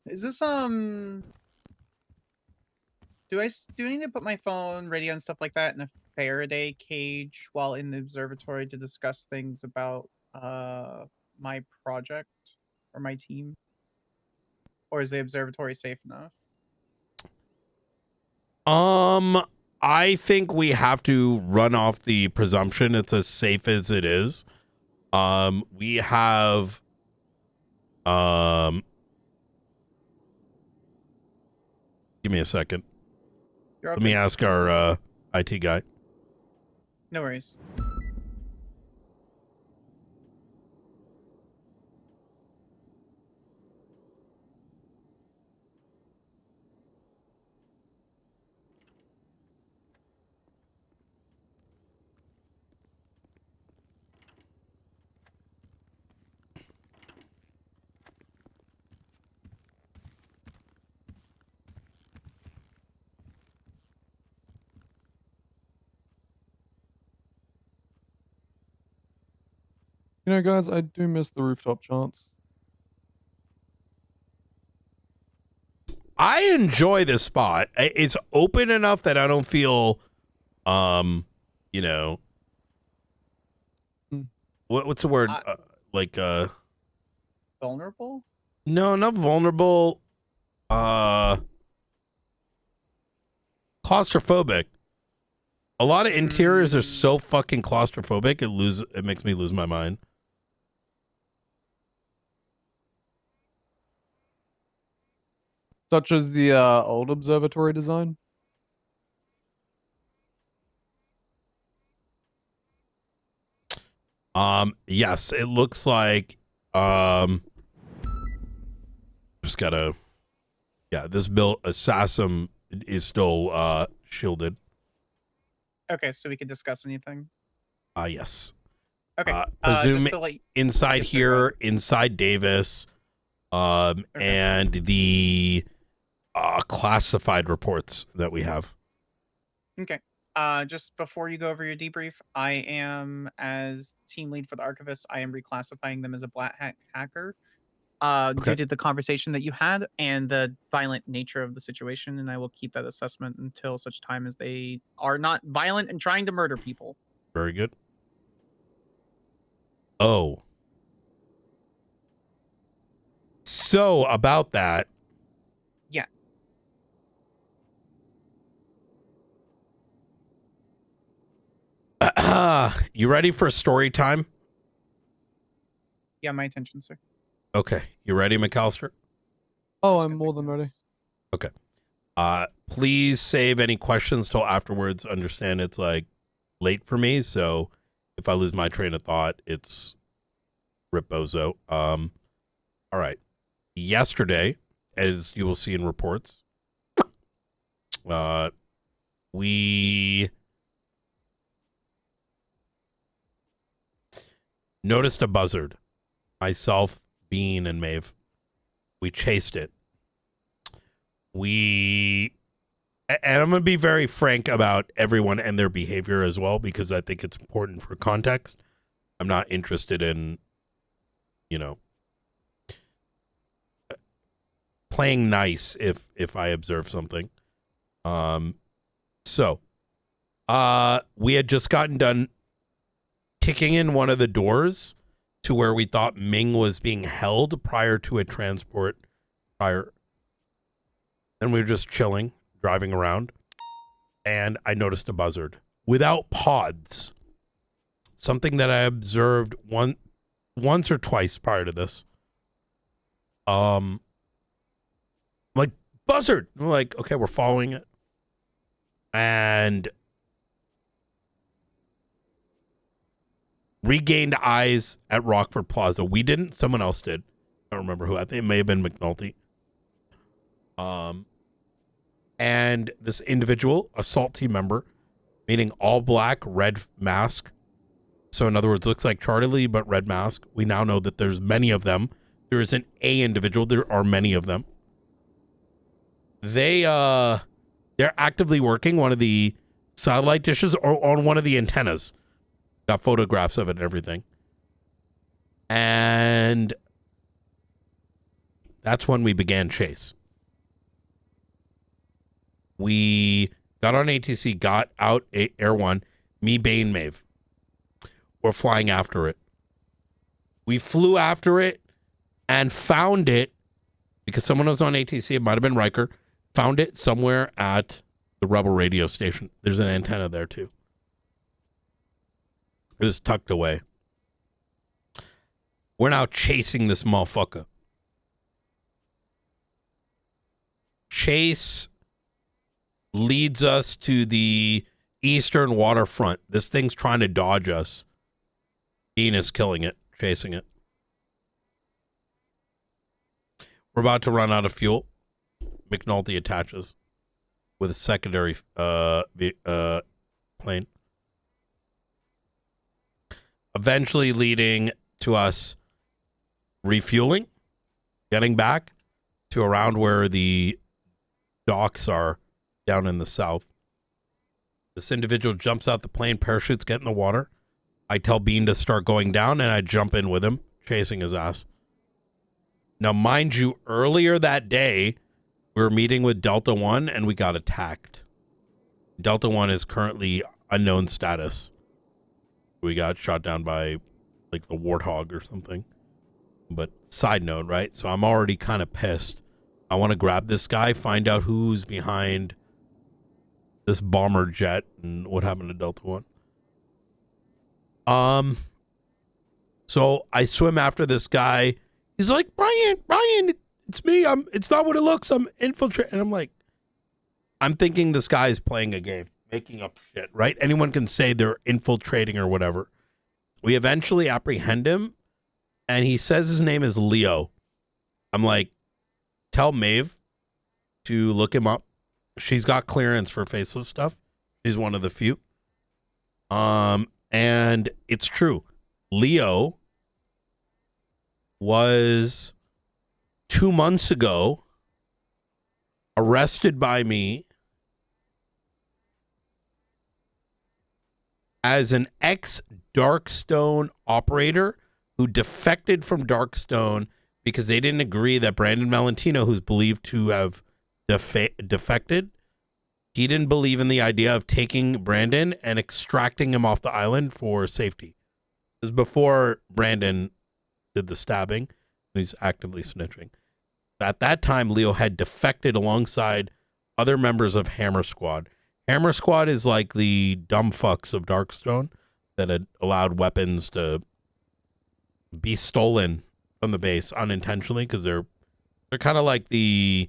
Is this do I need to put my phone, radio, and stuff like that in a Faraday cage while in the observatory to discuss things about my project or my team? Or is the observatory safe enough? I think we have to run off the presumption it's as safe as it is. We have give me a second. Let me ask our IT guy. No worries. You know, guys, I do miss the rooftop chants. I enjoy this spot. It's open enough that I don't feel, you know, what's the word? Vulnerable? No, not vulnerable. Claustrophobic. A lot of interiors are so fucking claustrophobic. It makes me lose my mind. Such as the old observatory design? Yes, it looks like just gotta this built assassin is still shielded. Okay, so we can discuss anything. Yes. Okay. Presume like, inside here, inside Davis, and the classified reports that we have. Okay. Just before you go over your debrief, I am, as team lead for the archivist, I am reclassifying them as a black hat hacker due to the conversation that you had and the violent nature of the situation, and I will keep that assessment until such time as they are not violent and trying to murder people. Very good. Oh. So, about that. Yeah. You ready for story time? Yeah, my attention, sir. Okay. You ready, McCallister? Oh, I'm more than ready. Okay. Please save any questions till afterwards. Understand it's like late for me, so if I lose my train of thought, it's Ripbozo. All right. Yesterday, as you will see in reports, we noticed a buzzard. Myself, Bean, and Maeve. We chased it. And I'm going to be very frank about everyone and their behavior as well, because I think it's important for context. I'm not interested in, playing nice if I observe something. So we had just gotten done kicking in one of the doors to where we thought Ming was being held prior to a transport. And we were just chilling, driving around, and I noticed a buzzard without pods. Something that I observed once or twice prior to this. Like, buzzard. I'm like, okay, we're following it. And regained eyes at Rockford Plaza. We didn't. Someone else did. I don't remember who. I think it may have been McNulty. And this individual, a SALT team member, meaning all black, red mask. So in other words, looks like Charlie Lee, but red mask. We now know that there's many of them. There isn't a individual. There are many of them. They're actively working one of the satellite dishes or on one of the antennas. Got photographs of it and everything. And That's when we began chase. We got on ATC, got out Air 1, me, Bane, Maeve. We're flying after it. We flew after it and found it because someone was on ATC. It might have been Riker. Found it somewhere at the Rebel radio station. There's an antenna there too. It was tucked away. We're now chasing this motherfucker. Chase leads us to the eastern waterfront. This thing's trying to dodge us. Dean is killing it, chasing it. We're about to run out of fuel. McNulty attaches with a secondary plane. Eventually leading to us refueling, getting back to around where the docks are down in the south. This individual jumps out the plane, parachutes get in the water. I tell Bean to start going down, and I jump in with him, chasing his ass. Now, mind you, earlier that day, we were meeting with Delta 1, and we got attacked. Delta 1 is currently unknown status. We got shot down by, like, the Warthog or something. But side note, right? So I'm already kind of pissed. I want to grab this guy, find out who's behind this bomber jet and what happened to Delta 1. So I swim after this guy. He's like, Brian, it's me. It's not what it looks. I'm infiltrating. And I'm like, I'm thinking this guy is playing a game, making up shit, right? Anyone can say they're infiltrating or whatever. We eventually apprehend him, and he says his name is Leo. I'm like, tell Maeve to look him up. She's got clearance for faceless stuff. She's one of the few. And it's true. Leo was 2 months ago arrested by me as an ex-Darkstone operator who defected from Darkstone because they didn't agree that Brandon Valentino, who's believed to have defected, he didn't believe in the idea of taking Brandon and extracting him off the island for safety. This is before Brandon did the stabbing. He's actively snitching. At that time, Leo had defected alongside other members of Hammer Squad. Hammer Squad is like the dumb fucks of Darkstone that had allowed weapons to be stolen from the base unintentionally because they're kind of like they're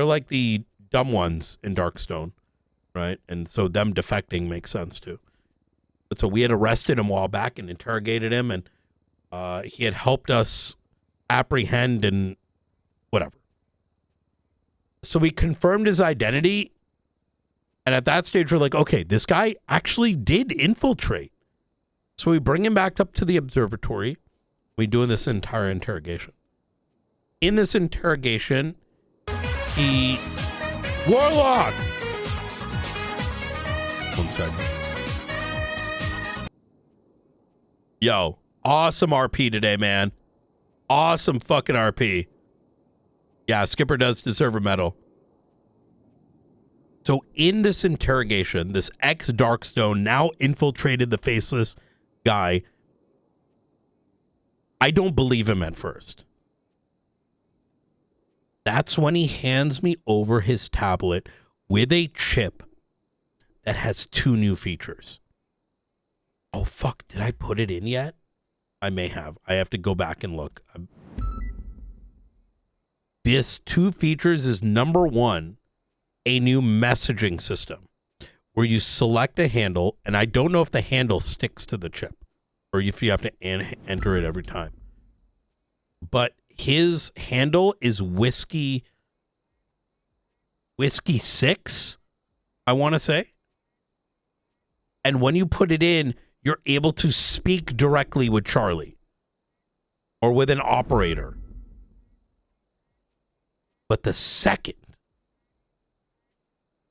like the dumb ones in Darkstone, right? And so them defecting makes sense too. But so we had arrested him a while back and interrogated him, and he had helped us apprehend and whatever. So we confirmed his identity, and at that stage we're like, okay, this guy actually did infiltrate. So we bring him back up to the observatory. We do this entire interrogation. In this interrogation, he... Warlock! 1 second. Yo, awesome RP today, man. Awesome fucking RP. Yeah, Skipper does deserve a medal. So in this interrogation, this ex-Darkstone now infiltrated the faceless guy. I don't believe him at first. That's when he hands me over his tablet with a chip that has 2 new features. Oh, fuck. Did I put it in yet? I may have. I have to go back and look. This 2 features is number 1, a new messaging system where you select a handle, and I don't know if the handle sticks to the chip or if you have to enter it every time. But his handle is Whiskey 6, I want to say. And when you put it in, you're able to speak directly with Charlie or with an operator. But the second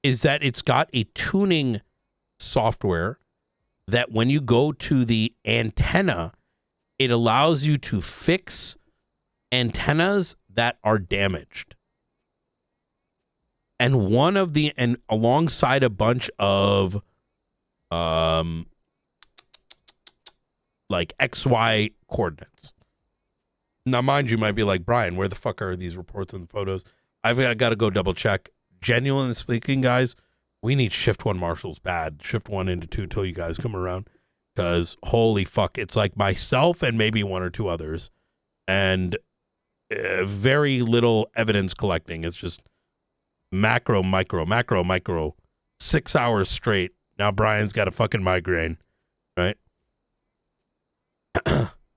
is that it's got a tuning software that when you go to the antenna, it allows you to fix antennas that are damaged. And alongside a bunch of like XY coordinates. Now, mind you, might be like, Brian, where the fuck are these reports and photos? I got to go double check. Genuinely speaking, guys, we need Shift 1 marshals bad. Shift 1 into 2 till you guys come around. Because holy fuck, it's like myself and maybe 1 or 2 others. And very little evidence collecting. It's just macro, micro. 6 hours straight. Now Brian's got a fucking migraine, right?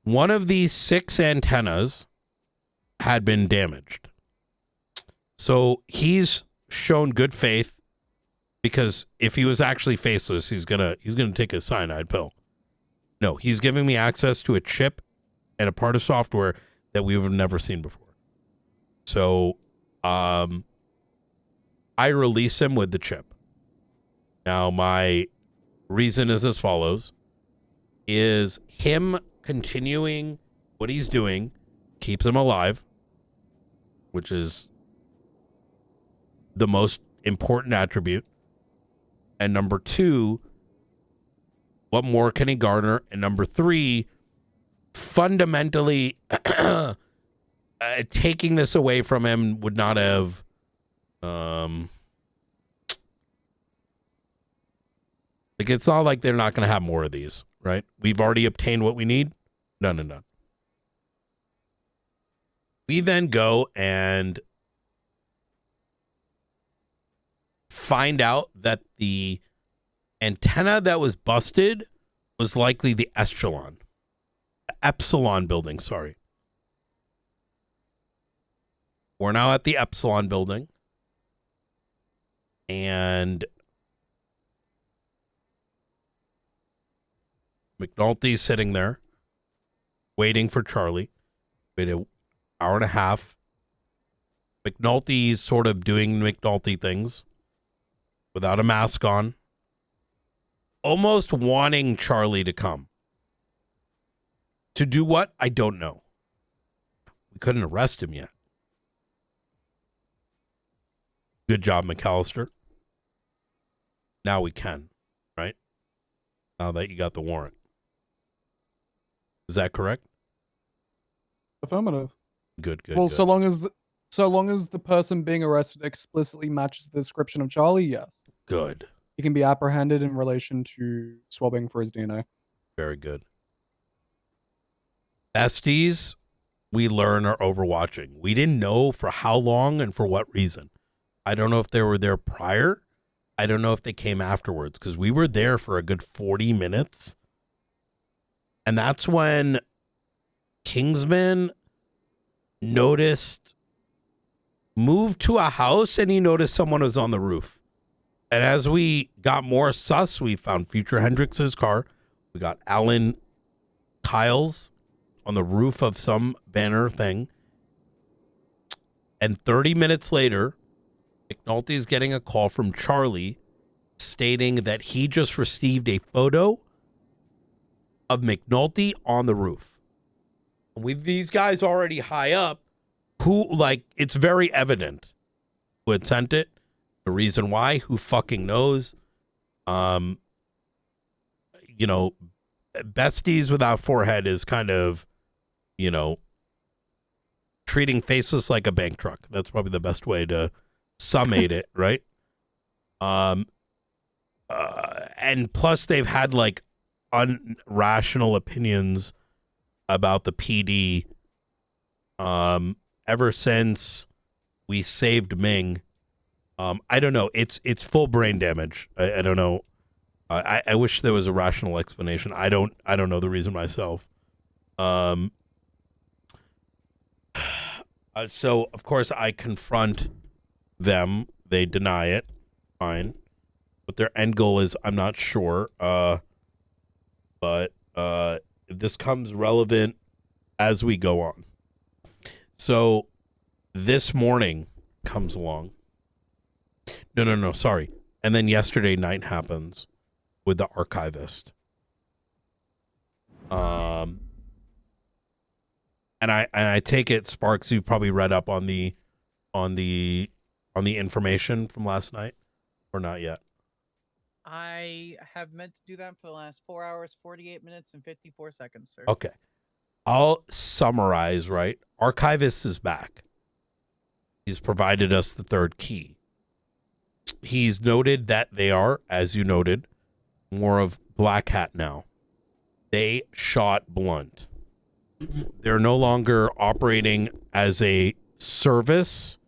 One of these 6 antennas had been damaged. So he's shown good faith, because if he was actually faceless, he's gonna take a cyanide pill. No, he's giving me access to a chip and a part of software that we've never seen before. So I release him with the chip. Now, my reason is as follows. Is him continuing what he's doing keeps him alive, which is the most important attribute. And number 2, what more can he garner? And number 3, fundamentally, taking this away from him would not have like, it's not like they're not going to have more of these, right? We've already obtained what we need. No. We then go and find out that the antenna that was busted was likely the Epsilon building, sorry. We're now at the Epsilon building. And McNulty's sitting there waiting for Charlie. Waited an hour and a half. McNulty's sort of doing McNulty things without a mask on. Almost wanting Charlie to come. To do what? I don't know. We couldn't arrest him yet. Good job, McCallister. Now we can, right? Now that you got the warrant. Is that correct? Affirmative. Good. Well, good. so long as the person being arrested explicitly matches the description of Charlie, yes. Good. He can be apprehended in relation to swabbing for his DNA. Very good. Besties, we learn, are overwatching. We didn't know for how long and for what reason. I don't know if they were there prior. I don't know if they came afterwards, because we were there for a good 40 minutes. And that's when Kingsman moved to a house, and he noticed someone was on the roof. And as we got more sus, we found Future Hendrix's car. We got Alan Kyle's on the roof of some banner thing. And 30 minutes later, McNulty's getting a call from Charlie stating that he just received a photo of McNulty on the roof. And with these guys already high up, it's very evident who had sent it. The reason why, who fucking knows? Besties without forehead is kind of, treating faceless like a bank truck. That's probably the best way to summate it, right? And plus they've had like unrational opinions about the PD ever since we saved Ming. I don't know. It's full brain damage. I don't know. I wish there was a rational explanation. I don't know the reason myself. So of course I confront them. They deny it. Fine. What their end goal is, I'm not sure. But this comes relevant as we go on. So this morning comes along. No, sorry. And then yesterday night happens with the archivist. And I take it, Sparks, you've probably read up on the information from last night, or not yet? I have meant to do that for the last 4 hours, 48 minutes, and 54 seconds, sir. Okay. I'll summarize, right? Archivist is back. He's provided us the third key. He's noted that they are, as you noted, more of Black Hat now. They shot Blunt. They're no longer operating as a service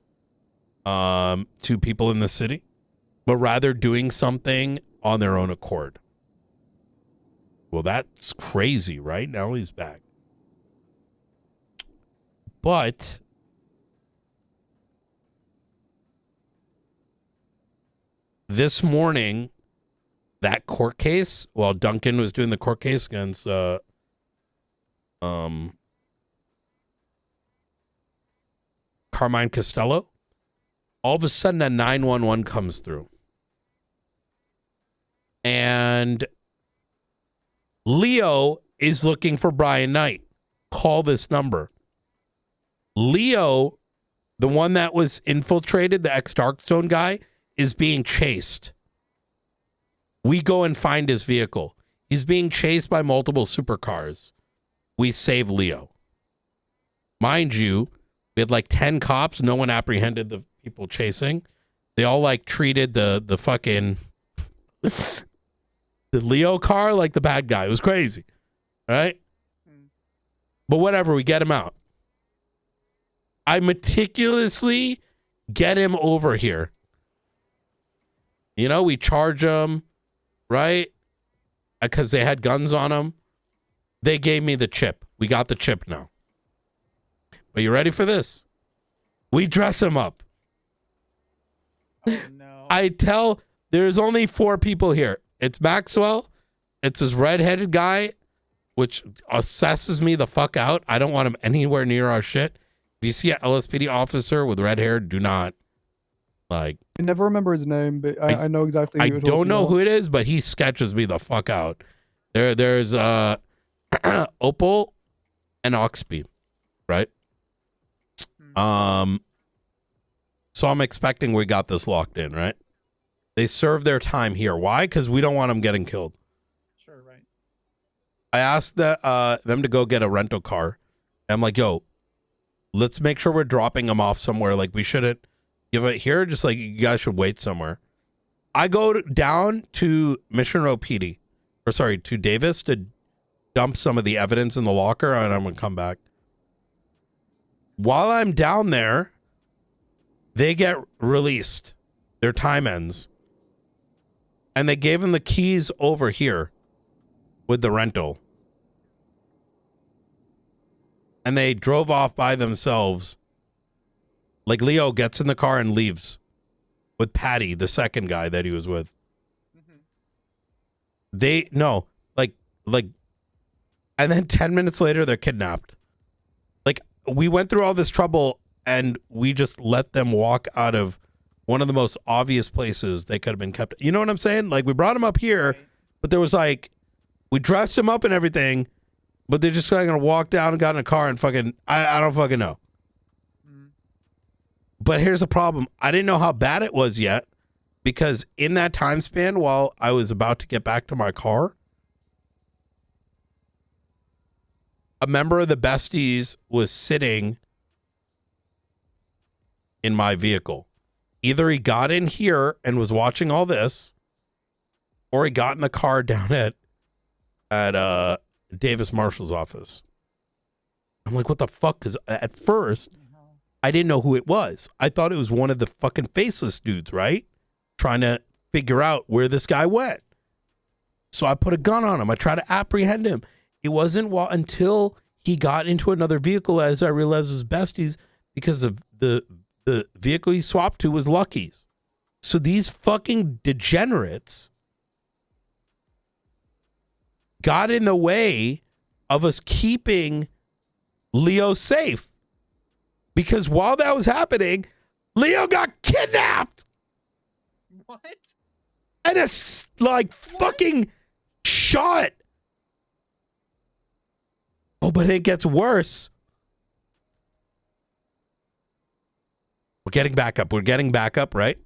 to people in the city, but rather doing something on their own accord. Well, that's crazy, right? Now he's back. But this morning, that court case, while Duncan was doing the court case against Carmine Costello, all of a sudden a 911 comes through. And Leo is looking for Brian Knight. Call this number. Leo, the one that was infiltrated, the ex-Darkstone guy, is being chased. We go and find his vehicle. He's being chased by multiple supercars. We save Leo. Mind you, we had like 10 cops. No one apprehended the people chasing. They all like treated the fucking the Leo car like the bad guy. It was crazy, right? But whatever, we get him out. I meticulously get him over here. You know, we charge him, right? Because they had guns on him. They gave me the chip. We got the chip now. Are you ready for this? We dress him up. Oh, no. I tell, there's only 4 people here. It's Maxwell. It's this redheaded guy, which assesses me the fuck out. I don't want him anywhere near our shit. If you see an LSPD officer with red hair, do not, like... I never remember his name, but I know exactly who I you're don't talking know about. who it is, but he sketches me the fuck out. There's Opal and Oxby, right? So I'm expecting we got this locked in, right? They serve their time here. Why? Because we don't want them getting killed. Sure, right. I asked them to go get a rental car. I'm like, yo, let's make sure we're dropping them off somewhere. Like, we shouldn't give it here. Just like, you guys should wait somewhere. I go down to Mission Row PD, or sorry, to Davis to dump some of the evidence in the locker, and I'm going to come back. While I'm down there, they get released. Their time ends. And they gave them the keys over here with the rental. And they drove off by themselves. Like, Leo gets in the car and leaves with Patty, the second guy that he was with. And then 10 minutes later, they're kidnapped. Like, we went through all this trouble and we just let them walk out of one of the most obvious places they could have been kept. You know what I'm saying? Like, we brought them up here, Right. but there was like, we dressed them up and everything, but they're just going to walk down and got in a car and fucking, I don't fucking know. But here's the problem. I didn't know how bad it was yet, because in that time span, while I was about to get back to my car, a member of the Besties was sitting in my vehicle. Either he got in here and was watching all this, or he got in the car down at Davis Marshall's office. I'm like, what the fuck? Because at first, I didn't know who it was. I thought it was one of the fucking faceless dudes, right? Trying to figure out where this guy went. So I put a gun on him. I tried to apprehend him. It wasn't until he got into another vehicle as I realized it was Besties, because of the vehicle he swapped to was Lucky's. So these fucking degenerates got in the way of us keeping Leo safe. Because while that was happening, Leo got kidnapped. What? And it's like fucking shot. Oh, but it gets worse. getting back up. We're getting back up, right?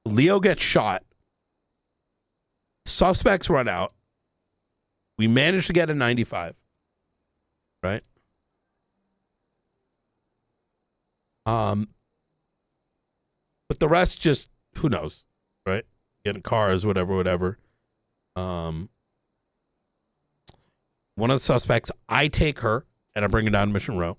Leo gets shot. Suspects run out. We managed to get a 95, right? But the rest just, who knows, right? Getting cars, whatever. One of the suspects, I take her and I bring her down to Mission Row.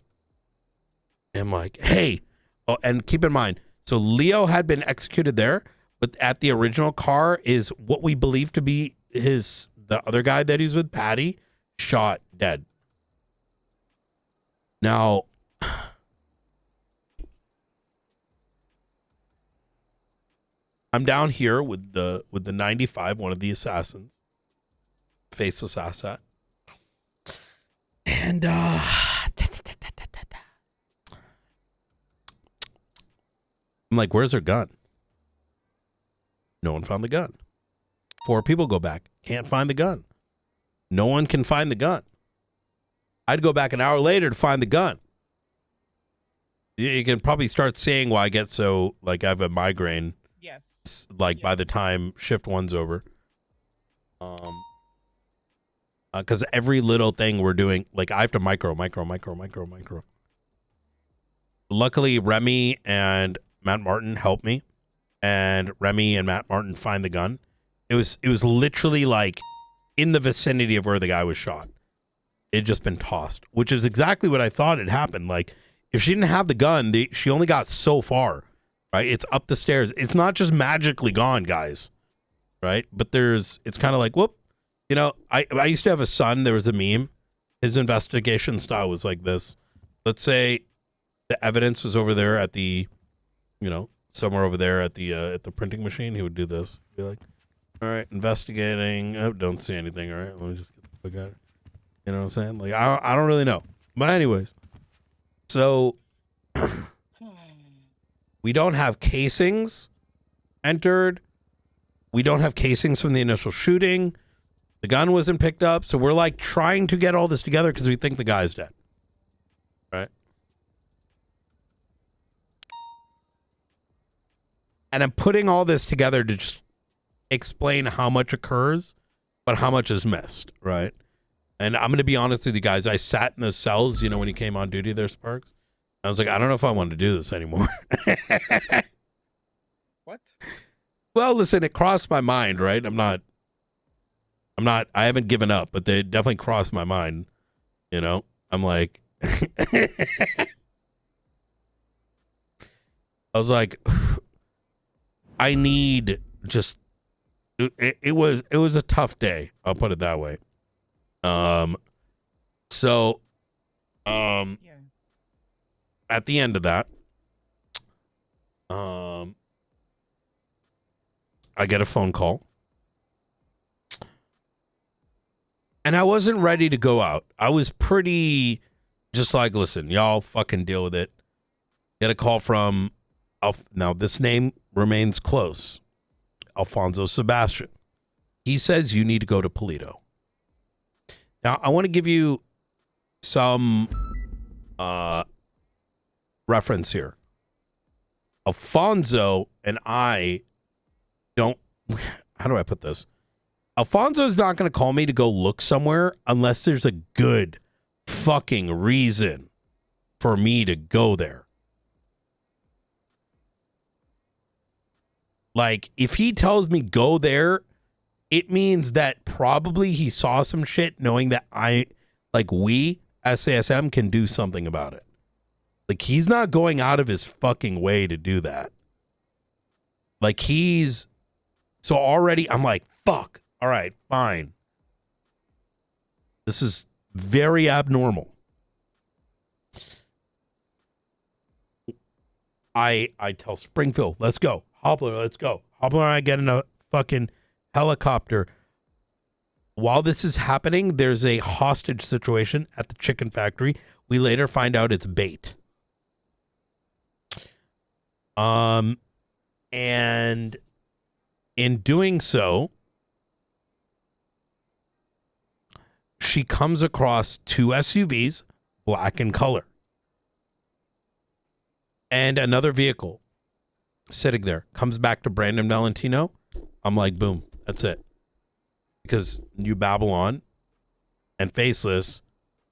And I'm like, hey, oh, and keep in mind, so Leo had been executed there, but at the original car is what we believe to be the other guy that he's with, Patty, shot dead. Now, I'm down here with the 95, one of the assassins, faceless asset, and I'm like, where's her gun? No one found the gun. 4 people go back, can't find the gun. No one can find the gun. I'd go back an hour later to find the gun. You can probably start seeing why I get so, like, I have a migraine. Yes. Like, by the time shift 1's over. Because every little thing we're doing, like, I have to micro. Luckily, Remy and Matt Martin helped me. And Remy and Matt Martin find the gun. It was literally, like, in the vicinity of where the guy was shot. It had just been tossed, which is exactly what I thought had happened. Like, if she didn't have the gun, she only got so far, right? It's up the stairs. It's not just magically gone, guys, right? But it's kind of like, whoop. You know, I used to have a son. There was a meme. His investigation style was like this. Let's say the evidence was over there at the, you know, somewhere over there at the printing machine. He would do this. Be like, all right, investigating. Oh, don't see anything. All right, let me just get the fuck at it. You know what I'm saying? Like, I don't really know. But anyways, so we don't have casings entered. We don't have casings from the initial shooting. The gun wasn't picked up. So we're like trying to get all this together because we think the guy's dead. Right? And I'm putting all this together to just explain how much occurs, but how much is missed. Right? And I'm going to be honest with you guys. I sat in the cells, you know, when you came on duty there, Sparks. I was like, I don't know if I want to do this anymore. What? Well, listen, it crossed my mind, right? I haven't given up, but they definitely crossed my mind. You know, I'm like, I was like, I need just, it was a tough day. I'll put it that way. So, Yeah. at the end of that, I get a phone call. And I wasn't ready to go out. I was pretty just like, listen, y'all fucking deal with it. Get a call from, now this name remains close, Alfonso Sebastian. He says you need to go to Polito. Now, I want to give you some reference here. Alfonso and I don't, how do I put this? Alfonso's not going to call me to go look somewhere unless there's a good fucking reason for me to go there. Like, if he tells me go there, it means that probably he saw some shit knowing that we, SASM, can do something about it. Like, he's not going out of his fucking way to do that. Like, so already I'm like, fuck. All right, fine. This is very abnormal. I tell Springfield, let's go. Hoppler, let's go. Hoppler and I get in a fucking helicopter. While this is happening, there's a hostage situation at the chicken factory. We later find out it's bait. And in doing so, she comes across 2 SUVs, black in color. And another vehicle sitting there comes back to Brandon Valentino. I'm like, boom, that's it. Because New Babylon and Faceless,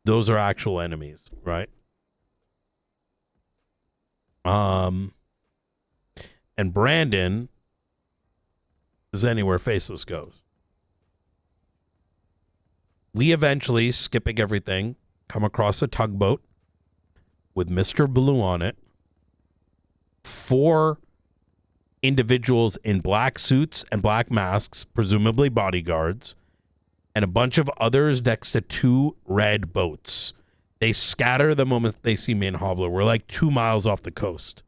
those are actual enemies, right? And Brandon is anywhere Faceless goes. We eventually, skipping everything, come across a tugboat with Mr. Blue on it. 4 individuals in black suits and black masks, presumably bodyguards, and a bunch of others next to 2 red boats. They scatter the moment they see me and Hovler. We're like 2 miles off the coast.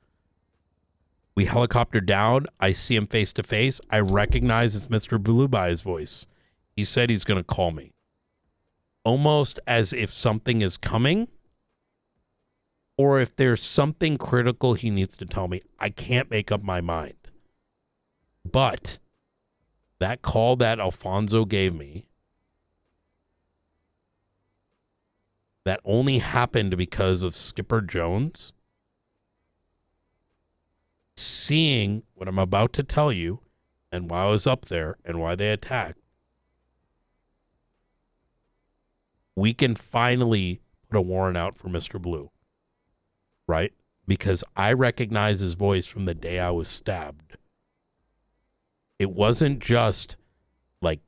We helicopter down. I see him face to face. I recognize it's Mr. Blue by his voice. He said he's going to call me. Almost as if something is coming, or if there's something critical he needs to tell me. I can't make up my mind. But that call that Alfonso gave me, that only happened because of Skipper Jones seeing what I'm about to tell you and why I was up there and why they attacked. We can finally put a warrant out for Mr. Blue, right? Because I recognize his voice from the day I was stabbed. It wasn't just like,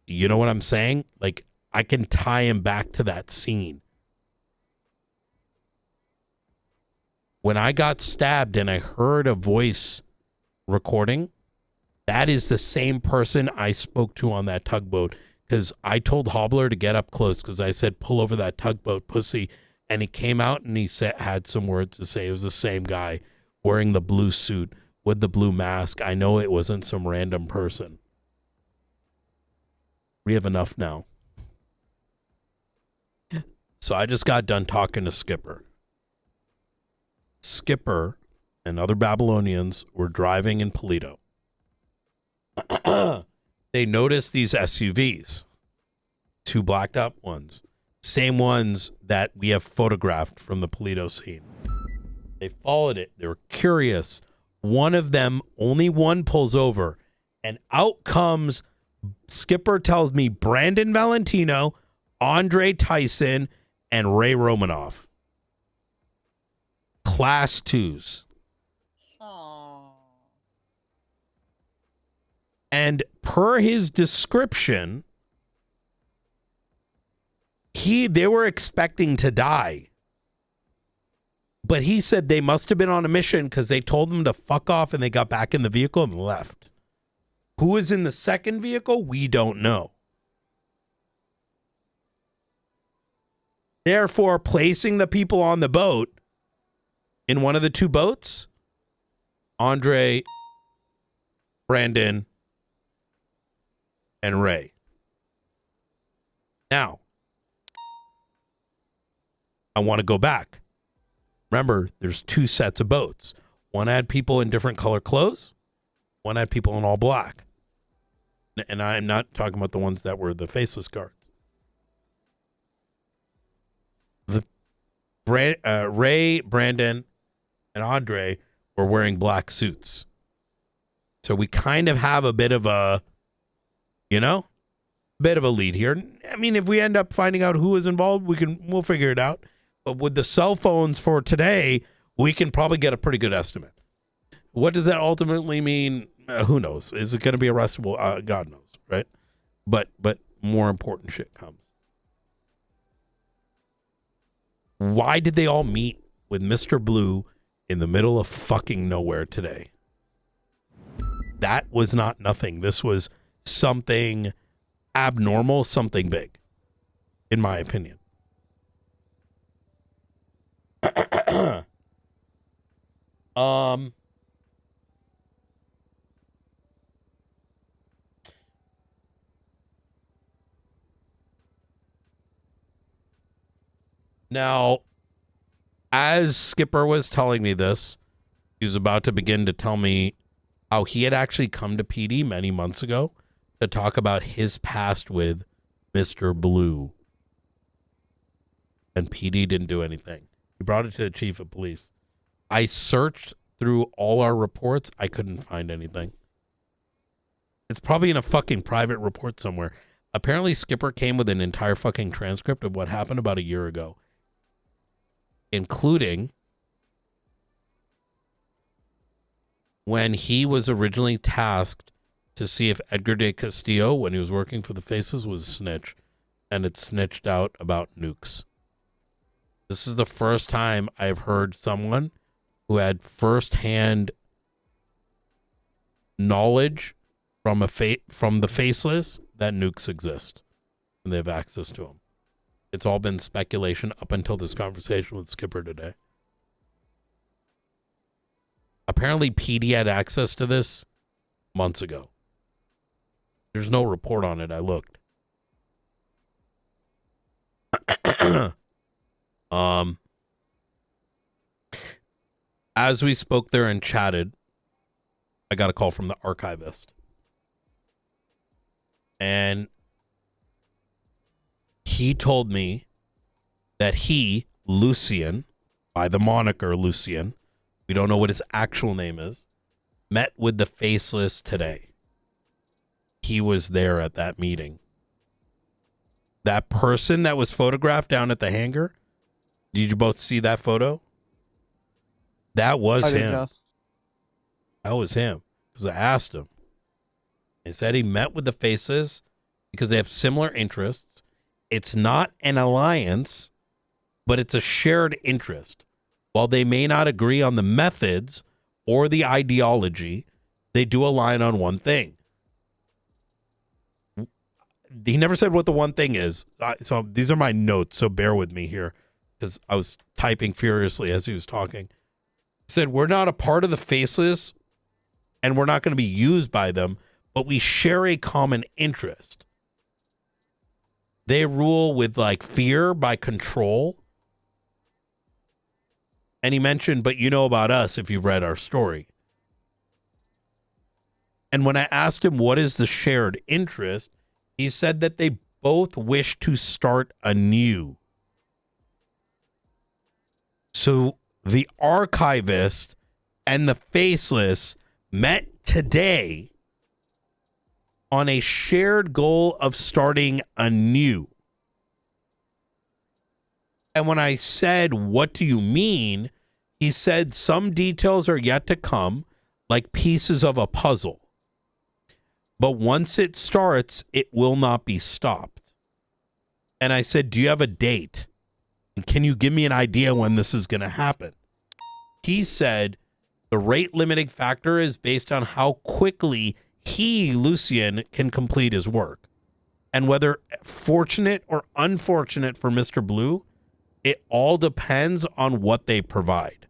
you know what I'm saying? Like, I can tie him back to that scene. When I got stabbed and I heard a voice recording, that is the same person I spoke to on that tugboat. Because I told Hobbler to get up close because I said, pull over that tugboat, pussy. And he came out and he had some words to say. It was the same guy wearing the blue suit with the blue mask. I know it wasn't some random person. We have enough now. So I just got done talking to Skipper. Skipper and other Babylonians were driving in Polito. They noticed these SUVs, 2 blacked up ones, same ones that we have photographed from the Polito scene. They followed it. They were curious. One of them, only one pulls over, and out comes, Skipper tells me, Brandon Valentino, Andre Tyson, and Ray Romanoff. Class 2s. And per his description, they were expecting to die. But he said they must have been on a mission because they told them to fuck off and they got back in the vehicle and left. Who is in the second vehicle? We don't know. Therefore, placing the people on the boat in one of the 2 boats, Andre, Brandon, and Ray. Now, I want to go back. Remember, there's 2 sets of boats. One had people in different color clothes. One had people in all black. And I'm not talking about the ones that were the faceless guards. Ray, Brandon, and Andre were wearing black suits. So we kind of have a bit of a, bit of a lead here. I mean, if we end up finding out who is involved, we'll figure it out. But with the cell phones for today, we can probably get a pretty good estimate. What does that ultimately mean? Who knows? Is it going to be arrestable? God knows, right? But more important shit comes. Why did they all meet with Mr. Blue in the middle of fucking nowhere today? That was not nothing. This was something abnormal, something big, in my opinion. Now, as Skipper was telling me this, he was about to begin to tell me how he had actually come to PD many months ago to talk about his past with Mr. Blue. And PD didn't do anything. He brought it to the chief of police. I searched through all our reports. I couldn't find anything. It's probably in a fucking private report somewhere. Apparently, Skipper came with an entire fucking transcript of what happened about a year ago, including when he was originally tasked to see if Edgar de Castillo, when he was working for the Faces, was a snitch, and it snitched out about nukes. This is the first time I've heard someone who had firsthand knowledge from the Faceless that nukes exist and they have access to them. It's all been speculation up until this conversation with Skipper today. Apparently, PD had access to this months ago. There's no report on it. I looked. As we spoke there and chatted, I got a call from the archivist. And he told me that he, Lucien, by the moniker Lucien, we don't know what his actual name is, met with the Faceless today. He was there at that meeting. That person that was photographed down at the hangar, did you both see that photo? That was him. Yes. That was him. Because I asked him. He said he met with the Faces because they have similar interests. It's not an alliance, but it's a shared interest. While they may not agree on the methods or the ideology, they do align on one thing. He never said what the one thing is. So these are my notes, so bear with me here because I was typing furiously as he was talking. He said, we're not a part of the Faceless and we're not going to be used by them, but we share a common interest. They rule with like fear by control. And he mentioned, but you know about us if you've read our story. And when I asked him what is the shared interest, he said that they both wish to start anew. So the archivist and the Faceless met today on a shared goal of starting anew. And when I said, what do you mean? He said some details are yet to come, like pieces of a puzzle. But once it starts, it will not be stopped. And I said, do you have a date? And can you give me an idea when this is going to happen? He said, the rate limiting factor is based on how quickly he, Lucien, can complete his work. And whether fortunate or unfortunate for Mr. Blue, it all depends on what they provide.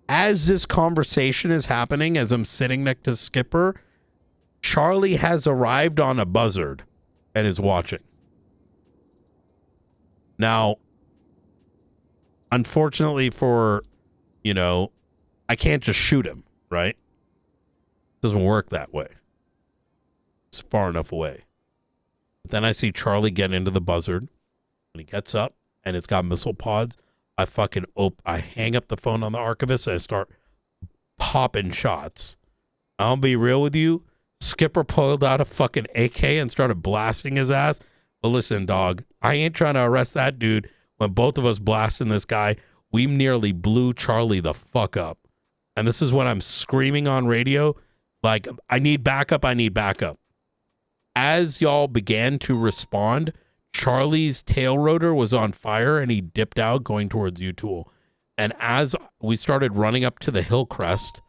As this conversation is happening, as I'm sitting next to Skipper, Charlie has arrived on a buzzard and is watching. Now, unfortunately for, I can't just shoot him, right? It doesn't work that way. It's far enough away. But then I see Charlie get into the buzzard, and he gets up, and it's got missile pods. I hang up the phone on the archivist, and I start popping shots. I'll be real with you. Skipper pulled out a fucking AK and started blasting his ass. But listen, dog, I ain't trying to arrest that dude. When both of us blasting this guy, we nearly blew Charlie the fuck up. And this is when I'm screaming on radio, like, I need backup, I need backup. As y'all began to respond, Charlie's tail rotor was on fire and he dipped out going towards U-Tool. And as we started running up to the hill crest,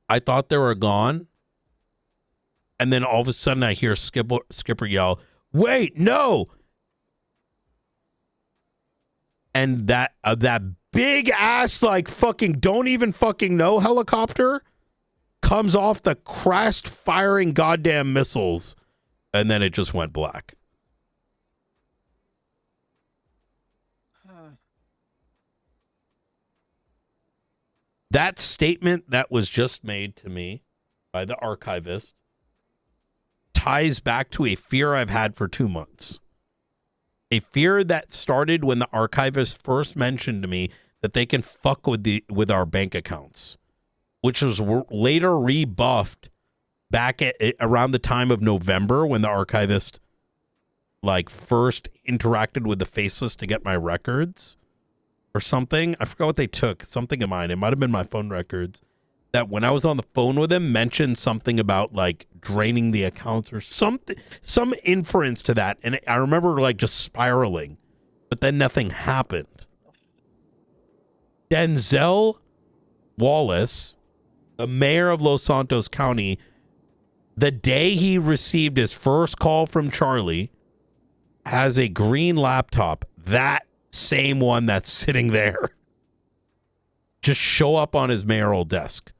I thought they were gone. And then all of a sudden I hear Skipper yell, wait, no. And that big ass, like, fucking don't even fucking know helicopter comes off the crest firing goddamn missiles. And then it just went black. That statement that was just made to me by the archivist ties back to a fear I've had for 2 months. A fear that started when the archivist first mentioned to me that they can fuck with our bank accounts, which was later rebuffed back at around the time of November when the archivist like first interacted with the faceless to get my records or something. I forgot what they took. Something of mine. It might have been my phone records. That when I was on the phone with him, mentioned something about like draining the accounts or something, some inference to that. And I remember like just spiraling, but then nothing happened. Denzel Wallace, the mayor of Los Santos County, the day he received his first call from Charlie, has a green laptop, that same one that's sitting there, just show up on his mayoral desk.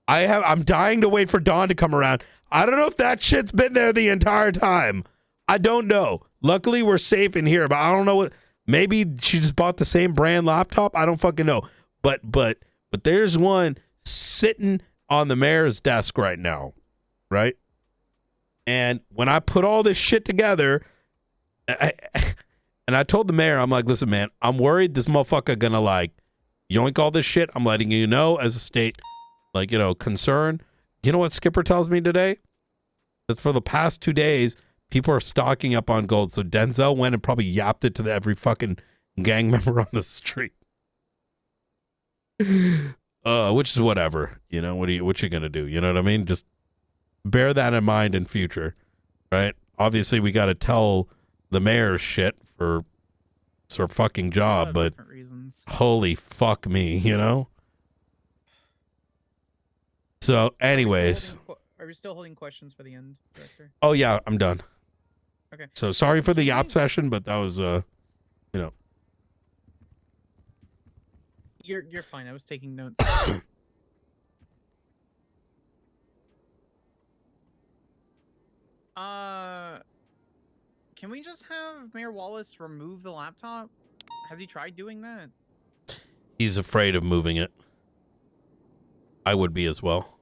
I'm dying to wait for Dawn to come around. I don't know if that shit's been there the entire time. I don't know. Luckily, we're safe in here, but I don't know what. Maybe she just bought the same brand laptop. I don't fucking know. But there's one sitting on the mayor's desk right now, right? And when I put all this shit together, and I told the mayor, I'm like, listen, man, I'm worried this motherfucker gonna like yoink all this shit. I'm letting you know as a state, like, you know, concern. You know what Skipper tells me today? That for the past 2 days, people are stocking up on gold. So Denzel went and probably yapped it to every fucking gang member on the street. Which is whatever. You know, what you gonna do? You know what I mean? Just bear that in mind in future, right? Obviously, we got to tell the mayor's shit for her fucking job, but holy fuck me, you know? So, anyways. Are we still holding questions for the end, Director? Oh, yeah, I'm done. Okay. So, sorry for the yap session, but that was, you know. You're fine. I was taking notes. Can we just have Mayor Wallace remove the laptop? Has he tried doing that? He's afraid of moving it. I would be as well.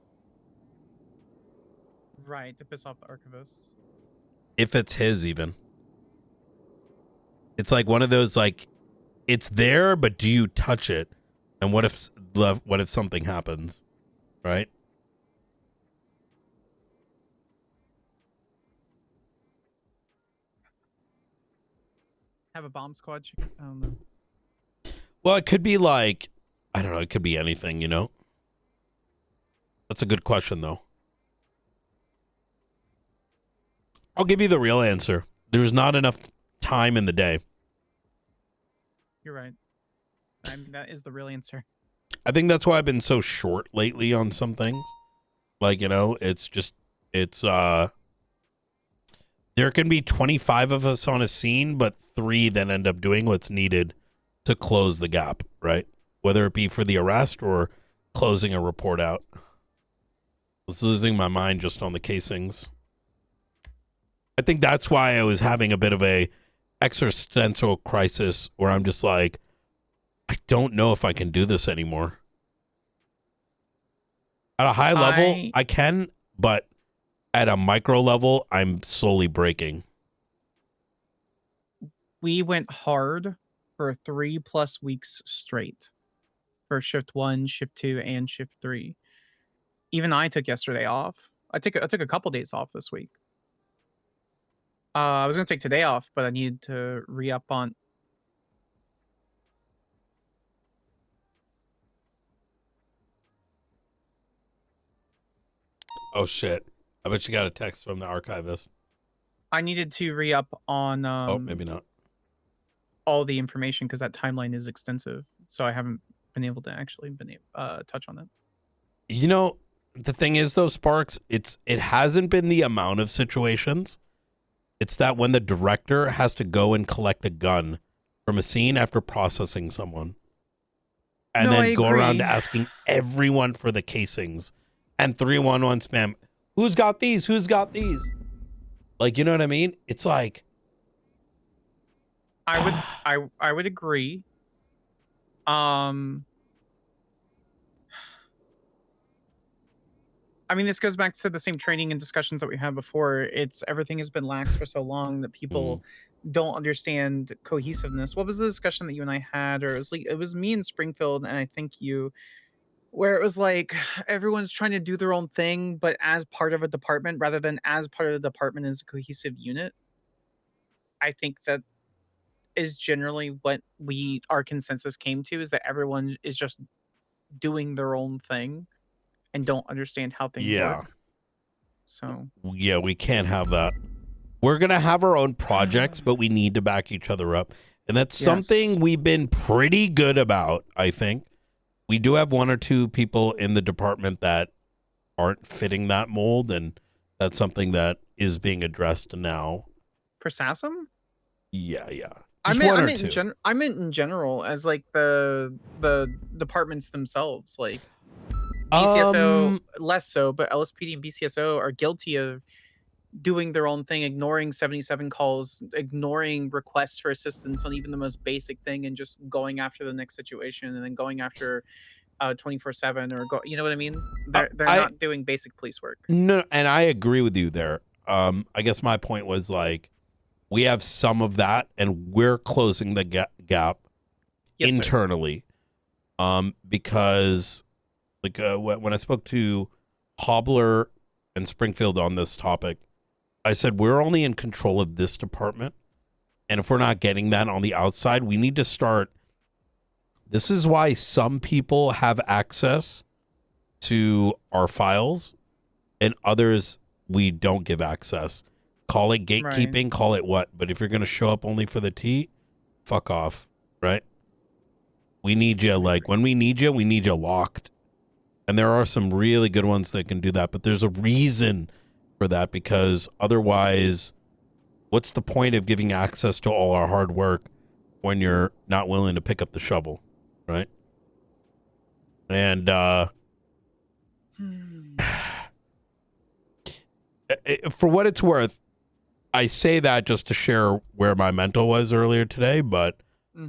Right, to piss off the archivist. If it's his, even. It's like one of those, like, it's there, but do you touch it? And what if something happens, right? Have a bomb squad chicken? I don't know. Well, it could be like, I don't know, it could be anything, you know? That's a good question, though. I'll give you the real answer. There's not enough time in the day. You're right. That is the real answer. I think that's why I've been so short lately on some things. Like, you know, it's there can be 25 of us on a scene, but 3 that end up doing what's needed to close the gap, right? Whether it be for the arrest or closing a report out. I was losing my mind just on the casings. I think that's why I was having a bit of a existential crisis where I'm just like, I don't know if I can do this anymore. At a high level, I can, but at a micro level, I'm slowly breaking. We went hard for 3+ weeks straight for shift 1, shift 2, and shift 3. Even I took yesterday off. I took a couple days off this week. I was gonna take today off, but I needed to re-up on. Oh shit! I bet you got a text from the archivist. I needed to re-up on. Oh, maybe not. All the information because that timeline is extensive, so I haven't been able to actually touch on it. You know, the thing is though, Sparks, it hasn't been the amount of situations. It's that when the director has to go and collect a gun from a scene after processing someone, and then go around asking everyone for the casings, and 311 spam, who's got these? Who's got these? Like, you know what I mean? It's like, I would agree. I mean, this goes back to the same training and discussions that we had before. It's everything has been lax for so long that people don't understand cohesiveness. What was the discussion that you and I had? Or it was me in Springfield, and I think you, where it was like everyone's trying to do their own thing, but as part of a department rather than as part of the department as a cohesive unit. I think that is generally what our consensus came to, is that everyone is just doing their own thing and don't understand how things Yeah. work. So Yeah, we can't have that. We're going to have our own projects, but we need to back each other up. And that's something we've been pretty good about, I think. We do have one or two people in the department that aren't fitting that mold, and that's something that is being addressed now. for SASM? Yeah, yeah. I Just meant, one I or meant, two. I meant in general, as like the departments themselves, like BCSO less so, but LSPD and BCSO are guilty of doing their own thing, ignoring 77 calls, ignoring requests for assistance on even the most basic thing, and just going after the next situation, and then going after 24/7, or you know what I mean? They're not doing basic police work. No, and I agree with you there. I guess my point was like, we have some of that, and we're closing the gap internally. Because like when I spoke to Hobbler and Springfield on this topic, I said we're only in control of this department, and if we're not getting that on the outside, we need to start. This is why some people have access to our files, and others we don't give access. Call it gatekeeping, call it what, but if you're going to show up only for the tea, fuck off, right? We need you, like, when we need you locked. And there are some really good ones that can do that, but there's a reason for that, because otherwise, what's the point of giving access to all our hard work when you're not willing to pick up the shovel, right? And for what it's worth, I say that just to share where my mental was earlier today, but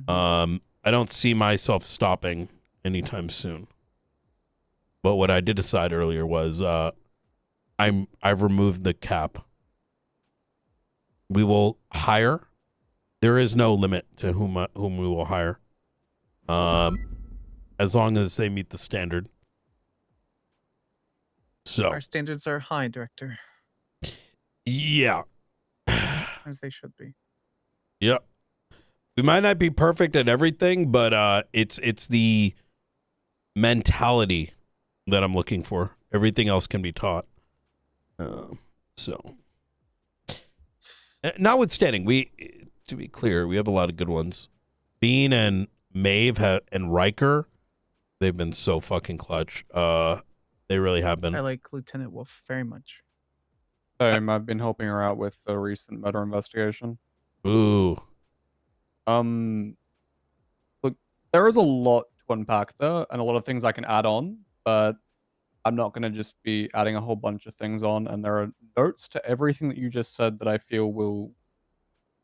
I don't see myself stopping anytime soon. But what I did decide earlier was I've removed the cap. We will hire. There is no limit to whom we will hire, as long as they meet the standard. So our standards are high, Director. Yeah. As they should be. Yep. We might not be perfect at everything, but it's the mentality that I'm looking for. Everything else can be taught. So, notwithstanding, to be clear, we have a lot of good ones. Bean and Maeve and Riker, they've been so fucking clutch. They really have been. I like Lieutenant Wolf very much. I've been helping her out with the recent murder investigation. Ooh. Look, there is a lot to unpack there, and a lot of things I can add on, but I'm not going to just be adding a whole bunch of things on, and there are notes to everything that you just said that I feel will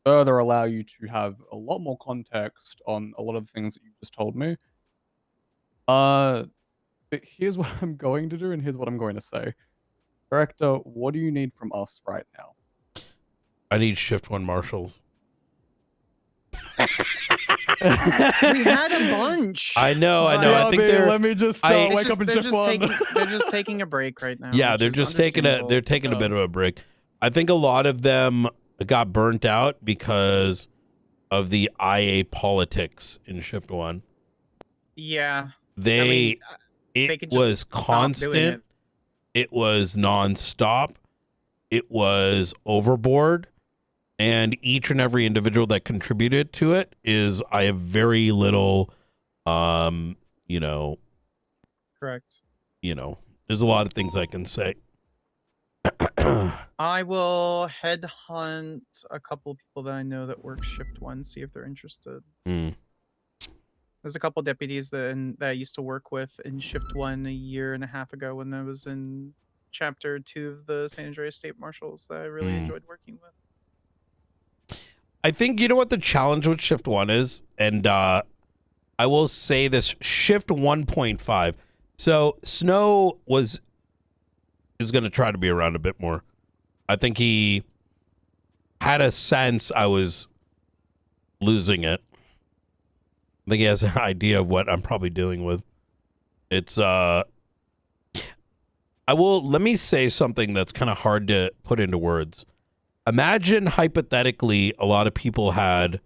further allow you to have a lot more context on a lot of the things that you just told me. But here's what I'm going to do, and here's what I'm going to say. Director, what do you need from us right now? I need Shift 1 marshals. We had a bunch. I know. Yeah, I think they're. Let me just wake up and shift one. They're just taking a break right now. Yeah, they're just taking a bit of a break. I think a lot of them got burnt out because of the IA politics in Shift 1. Yeah. It was constant. It was nonstop. It was overboard. And each and every individual that contributed to it I have very little, Correct. There's a lot of things I can say. I will headhunt a couple of people that I know that work Shift 1, see if they're interested. There's a couple of deputies that I used to work with in Shift 1 a year and a half ago when I was in Chapter 2 of the San Andreas State Marshals that I really enjoyed working with. I think you know what the challenge with Shift 1 is, and I will say this: Shift 1.5. So Snow was is going to try to be around a bit more. I think he had a sense I was losing it. I think he has an idea of what I'm probably dealing with. It's let me say something that's kind of hard to put into words. Imagine hypothetically a lot of people had,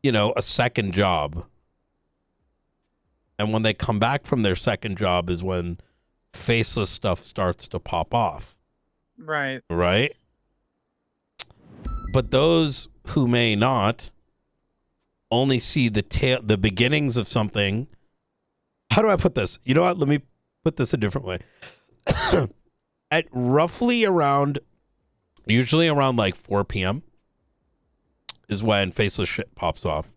a second job. And when they come back from their second job is when faceless stuff starts to pop off. Right. Right? But those who may not only see the beginnings of something. How do I put this? You know what? Let me put this a different way. At roughly usually around like 4 p.m. is when faceless shit pops off.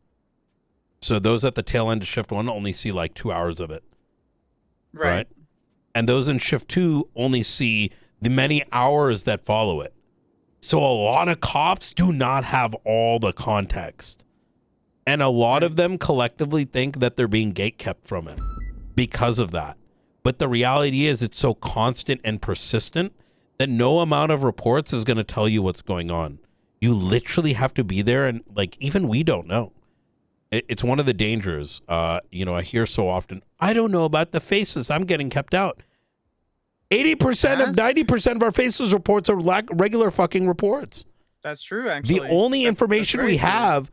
So those at the tail end of shift 1 only see like 2 hours of it. Right? And those in shift 2 only see the many hours that follow it. So a lot of cops do not have all the context. And a lot of them collectively think that they're being gatekept from it because of that. But the reality is it's so constant and persistent that no amount of reports is going to tell you what's going on. You literally have to be there, and like even we don't know. It's one of the dangers. I hear so often, I don't know about the faces. I'm getting kept out. 80% of 90% of our faceless reports are regular fucking reports. That's true, actually. The only information we have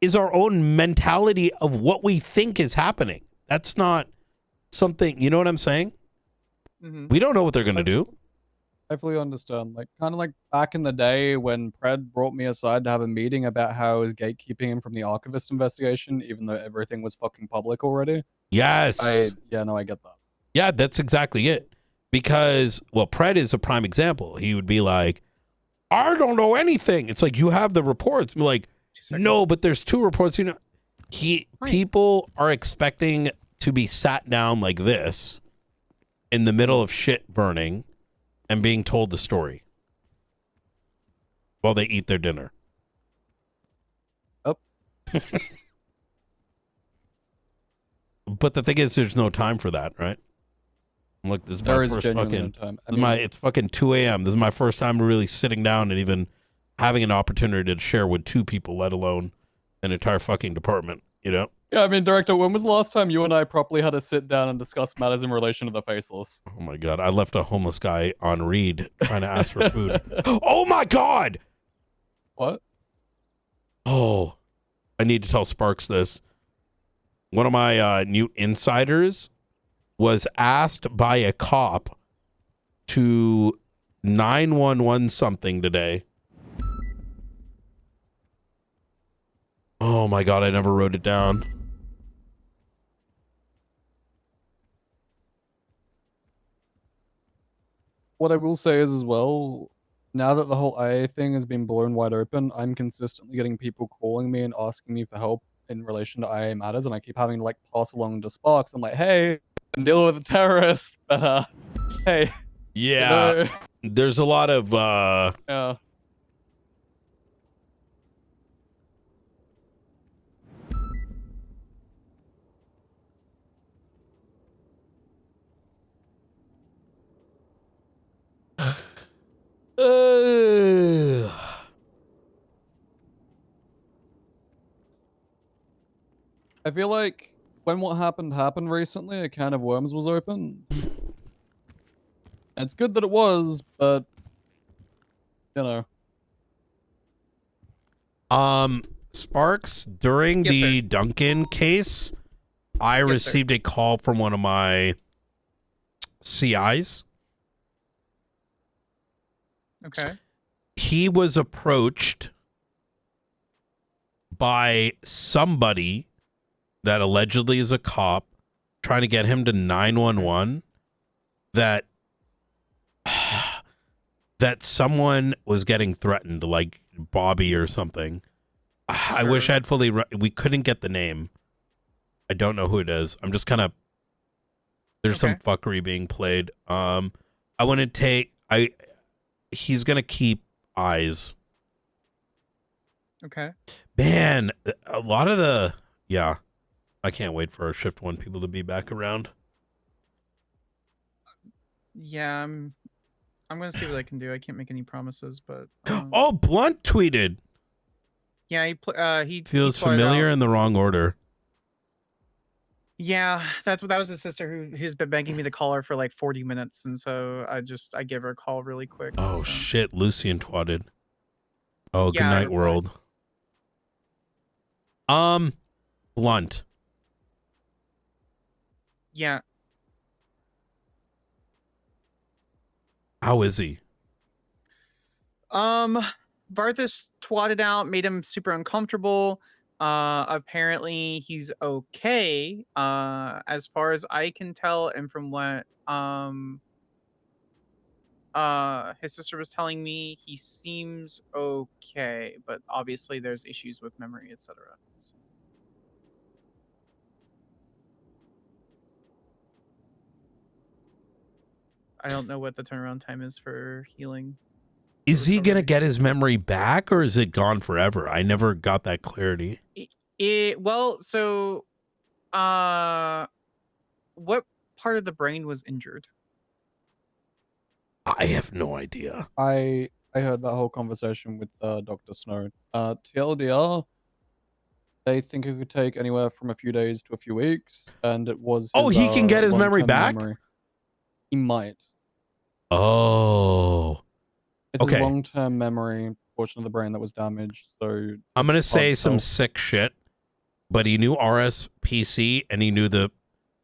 is our own mentality of what we think is happening. That's not something, you know what I'm saying? Mm-hmm. We don't know what they're going to do. I fully understand. Like, kind of like back in the day when Pred brought me aside to have a meeting about how I was gatekeeping him from the archivist investigation, even though everything was fucking public already. Yes. I get that. Yeah, that's exactly it. Because, Pred is a prime example. He would be like, I don't know anything. It's like, you have the reports. I'm like, no, but there's 2 reports. People are expecting to be sat down like this in the middle of shit burning and being told the story while they eat their dinner. Oh. But the thing is, there's no time for that, right? Look, this is there my is first genuine fucking. time. It's fucking 2 a.m. This is my first time really sitting down and even having an opportunity to share with 2 people, let alone an entire fucking department. Yeah, I mean, Director, when was the last time you and I properly had to sit down and discuss matters in relation to the faceless? Oh my god, I left a homeless guy on read trying to ask for food. Oh my god! What? Oh, I need to tell Sparks this. One of my new insiders was asked by a cop to 911 something today. Oh my god, I never wrote it down. What I will say is as well, now that the whole IA thing has been blown wide open, I'm consistently getting people calling me and asking me for help in relation to IA matters, and I keep having to like pass along to Sparks. I'm like, hey, I'm dealing with a terrorist, but hey. Yeah. There's a lot of yeah. I feel like when what happened recently, a can of worms was open. It's good that it was, but Sparks, during the Duncan case, I received a call from one of my CIs. Okay. He was approached by somebody that allegedly is a cop trying to get him to 911 that someone was getting threatened, like Bobby or something. I wish I had we couldn't get the name. I don't know who it is. I'm just kind of, there's some fuckery being played. I want to take, he's going to keep eyes. Okay. Man, a lot of I can't wait for our shift 1 people to be back around. Yeah, I'm gonna see what I can do. I can't make any promises, but Oh, Blunt tweeted. yeah, he Feels plotted familiar out. in the wrong order. Yeah, that was his sister who's been begging me to call her for like 40 minutes, and so I gave her a call really quick. Oh so. shit, Lucian twatted. Oh, good Yeah, I night, replied. world. Blunt. Yeah. How is he? Varthus twatted out, made him super uncomfortable. Apparently he's okay. As far as I can tell, and from what his sister was telling me, he seems okay, but obviously there's issues with memory, etc. So. I don't know what the turnaround time is for healing. Is he gonna get his memory back, or is it gone forever? I never got that clarity. Well, so what part of the brain was injured? I have no idea. I heard that whole conversation with Dr. Snow. TLDR, they think it could take anywhere from a few days to a few weeks, and it was his, He can get his memory long-term back? memory. He might. Oh. It's Okay. his long-term memory portion of the brain that was damaged, so I'm gonna it's hard say to some tell. sick shit, but he knew RSPC and he knew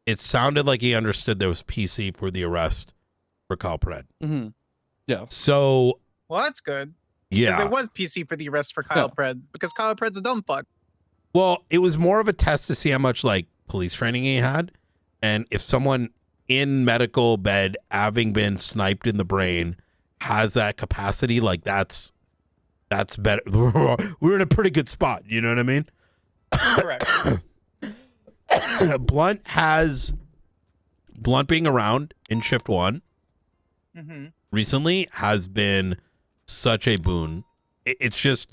it sounded like he understood there was PC for the arrest for Kyle Pred. Mm-hmm. Yeah. So Well, that's good. Because yeah. there was PC for the arrest for Kyle Pred, because Kyle Pred's a dumb fuck. Well, it was more of a test to see how much like police training he had, and if someone in medical bed having been sniped in the brain has that capacity, like that's better. We're in a pretty good spot. You know what I mean? Correct. Blunt being around in shift 1 recently has been such a boon. It's just,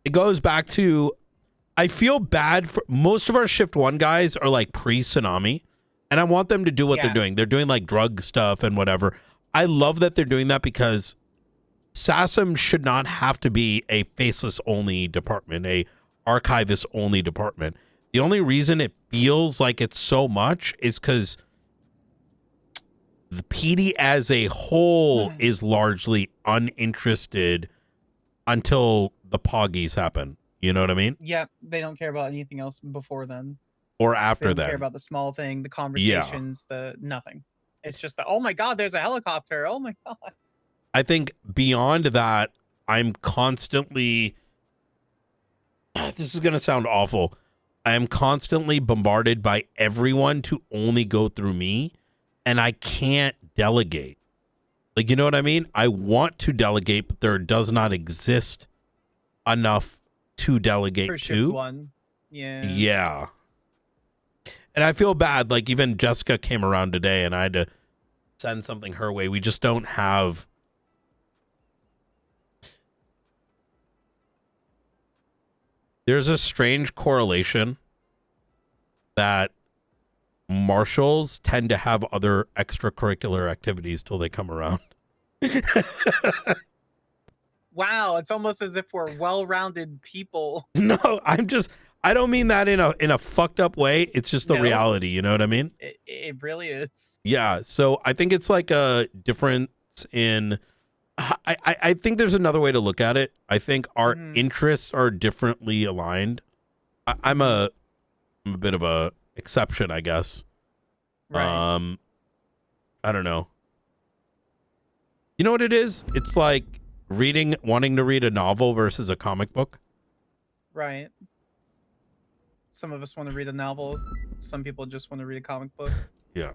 it goes back to, I feel bad for most of our shift 1 guys are like pre-tsunami, and I want them to do what they're doing. They're doing like drug stuff and whatever. I love that they're doing that, because SASM should not have to be a faceless only department, a archivist only department. The only reason it feels like it's so much is because the PD as a whole is largely uninterested until the poggies happen. You know what I mean? Yeah, they don't care about anything else before then. Or after they don't then. care about the small thing, the conversations, the nothing. It's just the, oh my god, there's a helicopter. Oh my god. I think beyond that, I'm constantly, this is going to sound awful, I am constantly bombarded by everyone to only go through me, and I can't delegate. Like, you know what I mean? I want to delegate, but there does not exist enough to delegate for shift to. 1. Yeah. Yeah. And I feel bad. Like, even Jessica came around today and I had to send something her way. We just don't have. There's a strange correlation that marshals tend to have other extracurricular activities till they come around. Wow, it's almost as if we're well-rounded people. No, I don't mean that in a fucked up way. It's just the reality, you know what I mean? It really is. Yeah, so I think it's like a difference in, I think there's another way to look at it. I think our interests are differently aligned. I'm a bit of a exception, I guess. Right. I don't know. You know what it is? It's like wanting to read a novel versus a comic book. Right. Some of us want to read a novel. Some people just want to read a comic book. Yeah.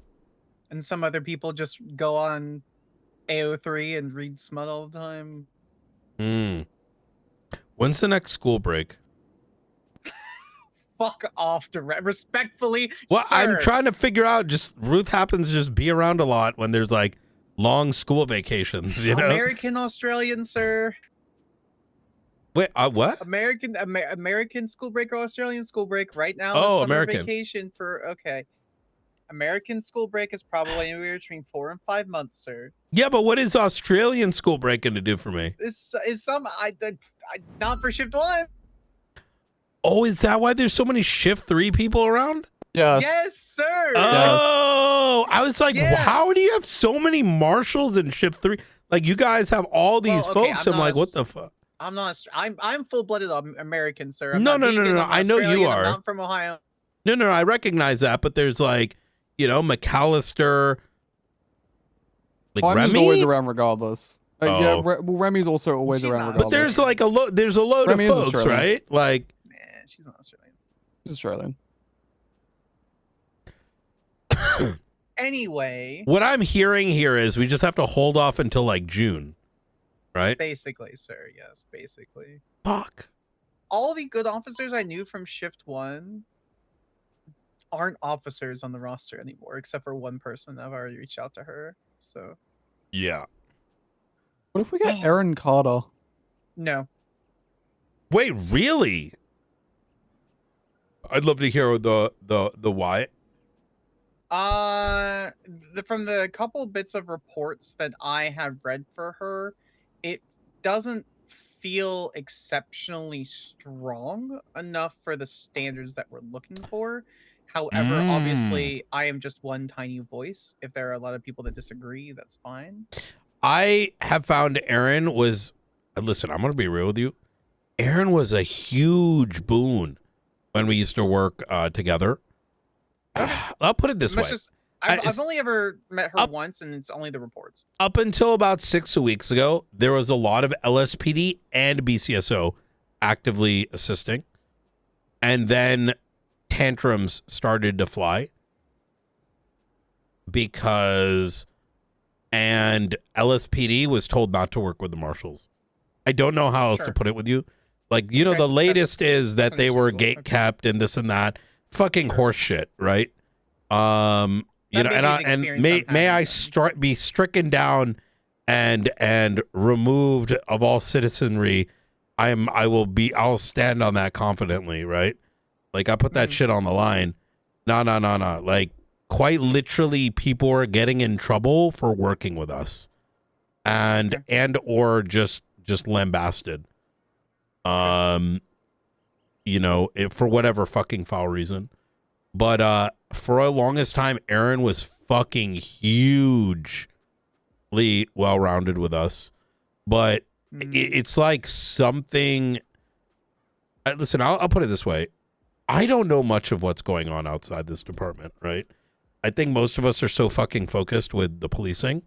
And some other people just go on AO3 and read smut all the time. When's the next school break? Fuck off, respectfully. Well, sir. I'm trying to figure out. Just Ruth happens to just be around a lot when there's like long school vacations. You know, American Australian, sir. Wait, what? American school break or Australian school break right now? Oh, is summer American vacation for okay. American school break is probably anywhere between 4 and 5 months, sir. Yeah, but what is Australian school break going to do for me? It's some not for shift 1. Oh, is that why there's so many shift 3 people around? Yes. Yes, sir. Oh, I was like, Yeah. how do you have so many marshals in shift 3? Like, you guys have all these Well, okay, folks. I'm I'm not like, a what the fuck? I'm full-blooded American, sir. I'm No, not no, no, vegan, no. I'm I know you Australian, I'm are. not from Ohio. No, I recognize that, but there's like, McCallister, like Remy's Remy. always around regardless. Yeah, Oh. well, Remy's also always She's around not. regardless. But there's like there's a load Remy of is folks, Australian. right? Like, Nah, she's not Australian. He's Australian. Anyway, what I'm hearing here is we just have to hold off until like June, right? basically, sir, yes, basically. Fuck. All the good officers I knew from shift 1 aren't officers on the roster anymore, except for one person. I've already reached out to her, so Yeah. What if we get Aaron Carter? no. Wait, really? I'd love to hear the why. From the couple bits of reports that I have read for her, it doesn't feel exceptionally strong enough for the standards that we're looking for. However, obviously, I am just one tiny voice. If there are a lot of people that disagree, that's fine. I have found Aaron was, listen, I'm going to be real with you. Aaron was a huge boon when we used to work together. I'll put it this way. I've only ever met her once, and it's only the reports. Up until about 6 weeks ago, there was a lot of LSPD and BCSO actively assisting. And then tantrums started to fly because LSPD was told not to work with the marshals. I don't know how else to put it with you. Like, Okay, the latest is that they were understandable. gate kept and this and that. Fucking horse shit, right? That may be the experience I'm may I having, be stricken down and removed of all citizenry. I'll stand on that confidently, right? Like, I put that shit on the line. No. Like, quite literally, people are getting in trouble for working with us, and or just lambasted. If for whatever fucking foul reason. But for a longest time, Aaron was fucking hugely well-rounded with us. But it's like something. Listen, I'll put it this way. I don't know much of what's going on outside this department, right? I think most of us are so fucking focused with the policing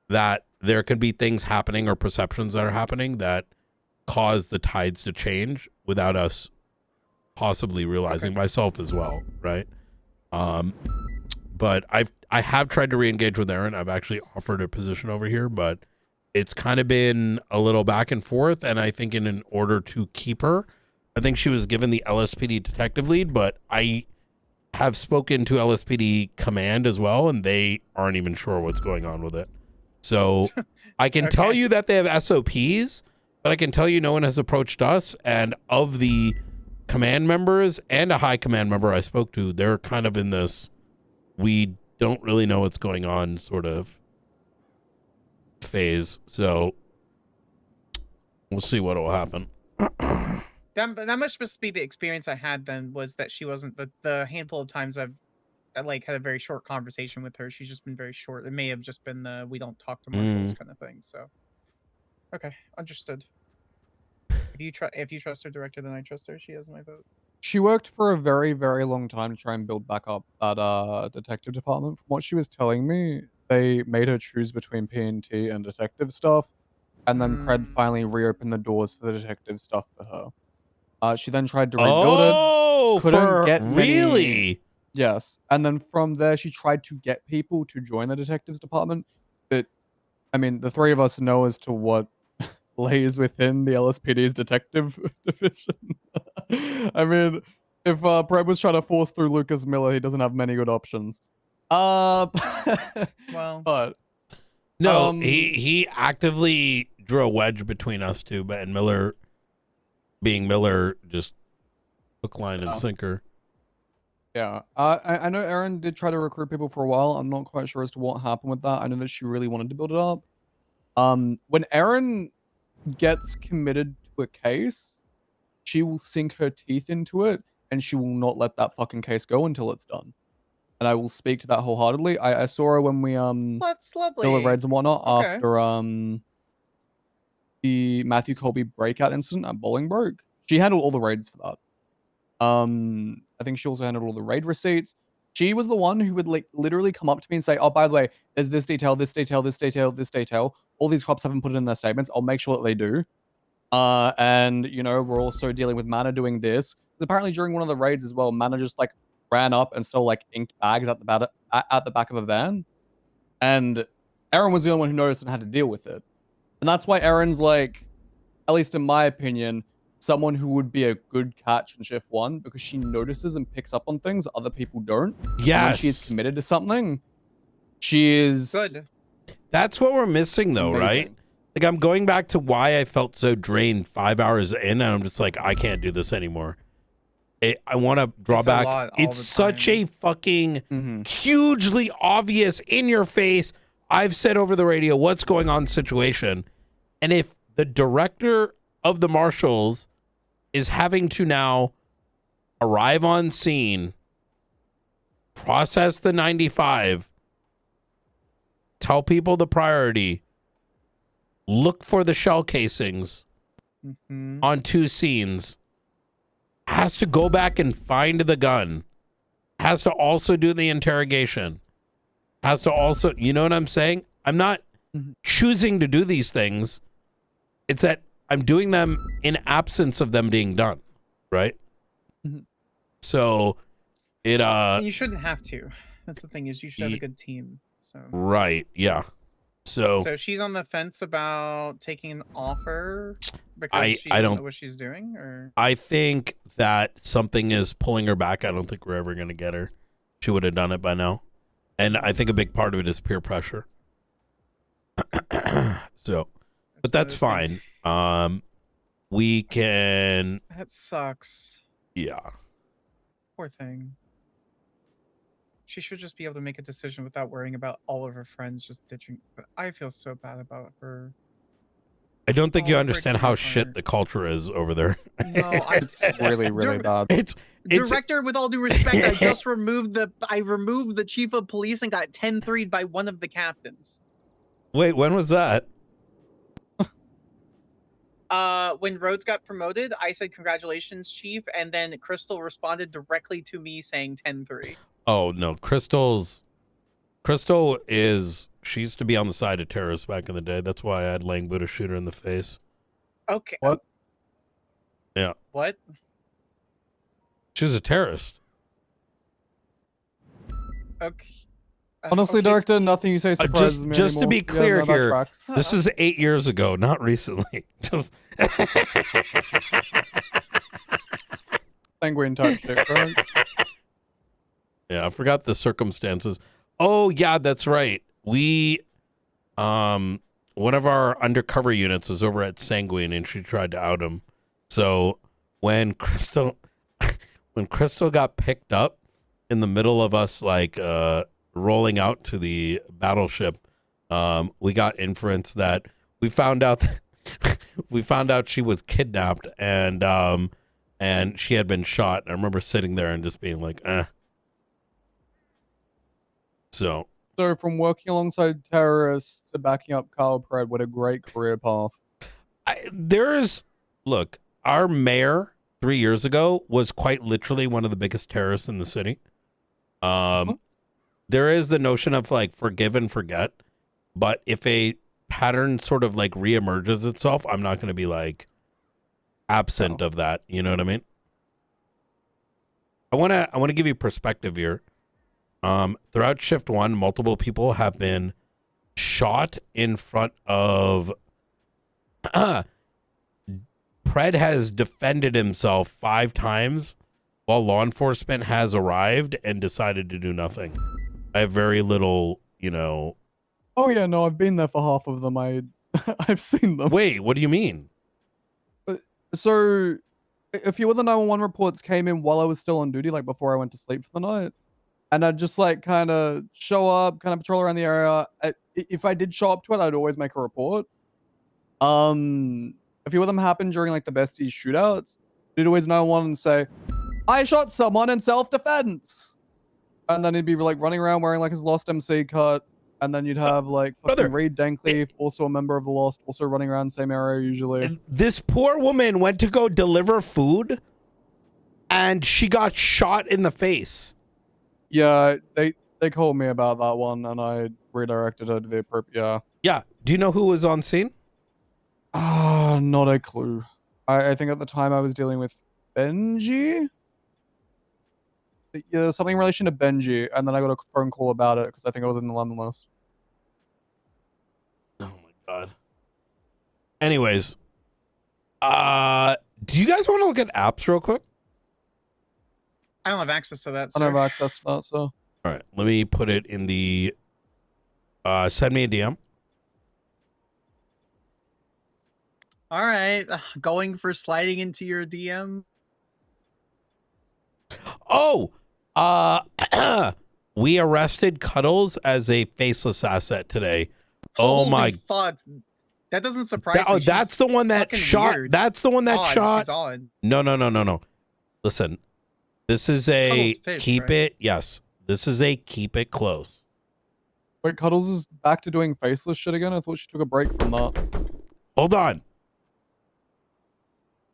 that there can be things happening or perceptions that are happening that cause the tides to change without us possibly realizing, myself as well, right? But I have tried to re-engage with Erin. I've actually offered a position over here, but it's kind of been a little back and forth, and I think in order to keep her, I think she was given the LSPD detective lead, but I have spoken to LSPD command as well, and they aren't even sure what's going on with it. So I can tell you that they have SOPs, but I can tell you no one has approached us, and of the command members and a high command member I spoke to, they're kind of in this we don't really know what's going on sort of phase. So we'll see what will happen. That must just be the experience I had then, was that she wasn't the handful of times I like had a very short conversation with her. She's just been very short. It may have just been the we don't talk to marshals kind of thing. So okay, understood. If you trust her director, then I trust her. She has my vote. She worked for a very, very long time to try and build back up that detective department. From what she was telling me, they made her choose between P&T and detective stuff, and then Pred finally reopened the doors for the detective stuff for her. She then tried to rebuild it. Couldn't get really? Yes. And then from there, she tried to get people to join the detectives department. But, I mean, the three of us know as to what lays within the LSPD's detective division. I mean, if Pred was trying to force through Lucas Miller, he doesn't have many good options. Well, but no, he actively drew a wedge between us two, but and Miller, being Miller, just hook, line, and sinker. Yeah, I know Erin did try to recruit people for a while. I'm not quite sure as to what happened with that. I know that she really wanted to build it up. When Erin gets committed to a case, she will sink her teeth into it, and she will not let that fucking case go until it's done. And I will speak to that wholeheartedly. I saw her when we That's did the lovely. raids and whatnot Okay. after the Matthew Colby breakout incident at Bolingbroke. She handled all the raids for that. I think she also handled all the raid receipts. She was the one who would like literally come up to me and say, "Oh, by the way, there's this detail, this detail, this detail, this detail. All these cops haven't put it in their statements. I'll make sure that they do." And you know, we're also dealing with Mana doing this. Because apparently during one of the raids as well, Mana just like ran up and stole like inked bags at the back of a van. And Aaron was the only one who noticed and had to deal with it. And that's why Aaron's like, at least in my opinion, someone who would be a good catch in Shift 1 because she notices and picks up on things that other people don't. And when she's Yes. committed to something, she is Good. That's what we're missing though, right? amazing. Like I'm going back to why I felt so drained 5 hours in, and I'm just like, I can't do this anymore. I want to draw It's a back. lot all It's the such time. a fucking Mhm. hugely obvious, in your face, I've said over the radio what's going on situation. And if the director of the marshals is having to now arrive on scene, process the 95, tell people the priority, look for the shell casings Mhm. on 2 scenes, has to go back and find the gun, has to also do the interrogation, has to also, you know what I'm saying? I'm not Mhm. choosing to do these things. It's that I'm doing them in absence of them being done, right? Mhm. So it You shouldn't have to. That's the thing is you should have a good team. So right, yeah. So she's on the fence about taking an offer because I she I doesn't don't know what she's doing, or I think that something is pulling her back. I don't think we're ever going to get her. She would have done it by now. And I think a big part of it is peer pressure. So, but that's fine. We can, That sucks. yeah. Poor thing. She should just be able to make a decision without worrying about all of her friends just ditching. But I feel so bad about her. I don't think Oh, you it breaks understand my how shit heart. the culture is over there. No, It's really, really bad. It's Director, with all due respect, I removed the chief of police and got 10-3'd by one of the captains. wait, when was that? When Rhodes got promoted, I said congratulations, chief, and then Crystal responded directly to me saying 10-3. Oh no, Crystal is, she used to be on the side of terrorists back in the day. That's why I had Lang Buddha shoot her in the face. Okay. What? Yeah. What? She was a terrorist. Okay. Honestly, okay, Director, nothing you say surprises me just to anymore. be clear no, that here, tracks. this is 8 years ago, not recently. Just Sanguine type shit, correct? yeah, I forgot the circumstances. Oh yeah, that's right. We, one of our undercover units was over at Sanguine, and she tried to out him. So when Crystal got picked up in the middle of us like rolling out to the battleship, we got inference that we found out she was kidnapped and she had been shot. I remember sitting there and just being like, eh. So from working alongside terrorists to backing up Kyle Pred, what a great career path. Look, our mayor 3 years ago was quite literally one of the biggest terrorists in the city. There is the notion of like forgive and forget, but if a pattern sort of like reemerges itself, I'm not going to be like absent of that. You know what I mean? I want to give you perspective here. Throughout Shift 1, multiple people have been shot in front of Pred has defended himself 5 times while law enforcement has arrived and decided to do nothing. I have very little, you know. Oh yeah, no, I've been there for half of them. I've seen them. Wait, what do you mean? So a few of the 911 reports came in while I was still on duty, like before I went to sleep for the night. And I'd just like kind of show up, kind of patrol around the area. If I did show up to it, I'd always make a report. A few of them happened during like the besties shootouts. He'd always know one and say, "I shot someone in self-defense," and then he'd be like running around wearing like his Lost MC cut. And then you'd have like Brother, fucking Reed Denkleaf, also a member of the Lost, also running around the same area usually. This poor woman went to go deliver food, and she got shot in the face. Yeah, they called me about that one, and I redirected her to the appropriate. Yeah. Yeah. Do you know who was on scene? Not a clue. I think at the time I was dealing with Benji. Yeah, something in relation to Benji, and then I got a phone call about it because I think I was in the lemon list. Oh my god. Anyways, do you guys want to look at apps real quick? I don't have access to that. I don't Sir. have access to that, so. All right, let me put it in the send me a DM. All right, going for sliding into your DM. Oh, we arrested Cuddles as a faceless asset today. Oh Holy my fuck. That doesn't surprise me. that's She's the one that fucking shot. weird. That's the one that odd. shot. She's odd. No. Listen, this is a Cuddles fish, keep right? it. Yes, this is a keep it close. Wait, Cuddles is back to doing faceless shit again? I thought she took a break from that. Hold on.